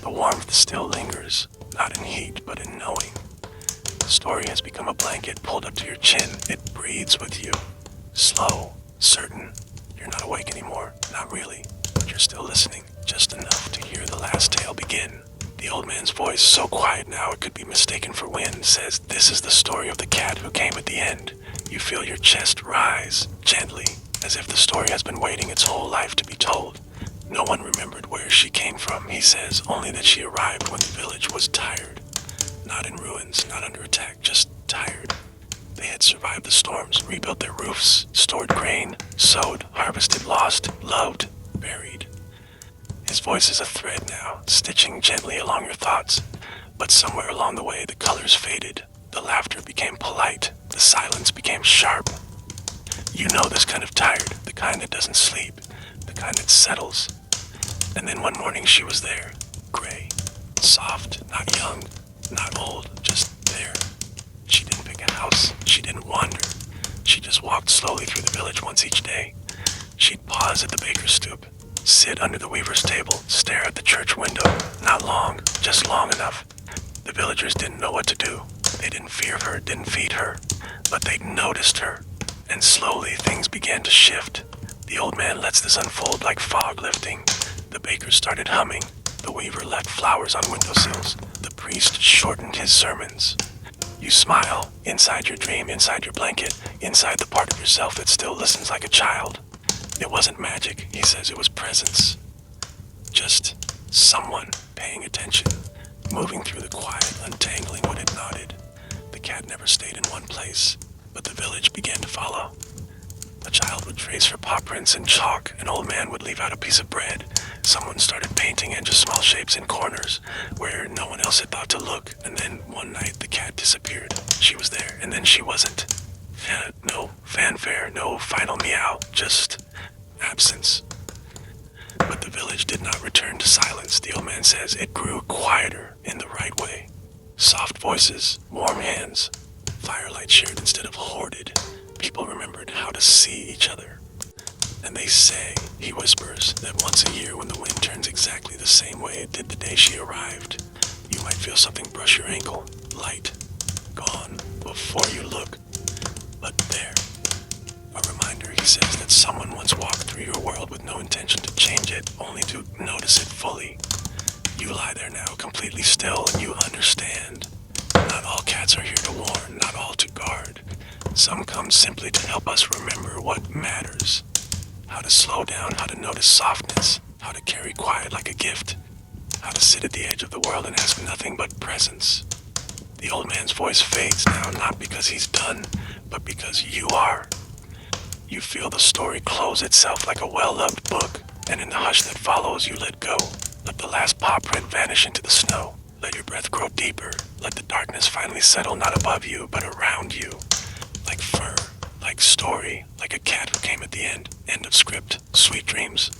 The warmth still lingers, not in heat, but in knowing. The story has become a blanket pulled up to your chin. It breathes with you. Slow, certain. You're not awake anymore, not really, but you're still listening, just enough to hear the last tale begin. The old man's voice, so quiet now it could be mistaken for wind, says, "This is the story of the cat who came at the end." You feel your chest rise, gently, as if the story has been waiting its whole life to be told. No one remembered where she came from, he says, only that she arrived when the village was tired. Not in ruins, not under attack, just tired. They had survived the storms, rebuilt their roofs, stored grain, sowed, harvested, lost, loved, buried. His voice is a thread now, stitching gently along your thoughts. But somewhere along the way, the colors faded. The laughter became polite. The silence became sharp. You know this kind of tired, the kind that doesn't sleep, the kind that settles. And then one morning she was there, gray, soft, not young, not old, just there. She didn't pick a house, she didn't wander. She just walked slowly through the village once each day. She'd pause at the baker's stoop, sit under the weaver's table, stare at the church window. Not long, just long enough. The villagers didn't know what to do. They didn't fear her, didn't feed her, but they noticed her. And slowly things began to shift. The old man lets this unfold like fog lifting. The baker started humming. The weaver left flowers on windowsills. The priest shortened his sermons. You smile, inside your dream, inside your blanket, inside the part of yourself that still listens like a child. It wasn't magic, he says, it was presence. Just someone paying attention, moving through the quiet, untangling what had knotted. The cat never stayed in one place, but the village began to follow. A child would trace her paw prints in chalk. An old man would leave out a piece of bread. Someone started painting into small shapes in corners where no one else had thought to look. And then one night the cat disappeared. She was there, and then she wasn't. No fanfare, no final meow, just absence. But the village did not return to silence. The old man says it grew quieter in the right way. Soft voices, warm hands, firelight shared instead of hoarded. People remembered how to see each other. And they say, he whispers, that once a year when the wind turns exactly the same way it did the day she arrived, you might feel something brush your ankle, light, gone, before you look. But there. A reminder, he says, that someone once walked through your world with no intention to change it, only to notice it fully. You lie there now, completely still, and you understand. Not all cats are here to warn, not all to guard. Some come simply to help us remember what matters. How to slow down, how to notice softness, how to carry quiet like a gift, how to sit at the edge of the world and ask nothing but presence. The old man's voice fades now, not because he's done, but because you are. You feel the story close itself like a well-loved book, and in the hush that follows, you let go. Let the last paw print vanish into the snow. Let your breath grow deeper. Let the darkness finally settle not above you, but around you. Like fur, like story, like a cat who came at the end. End of script. Sweet dreams.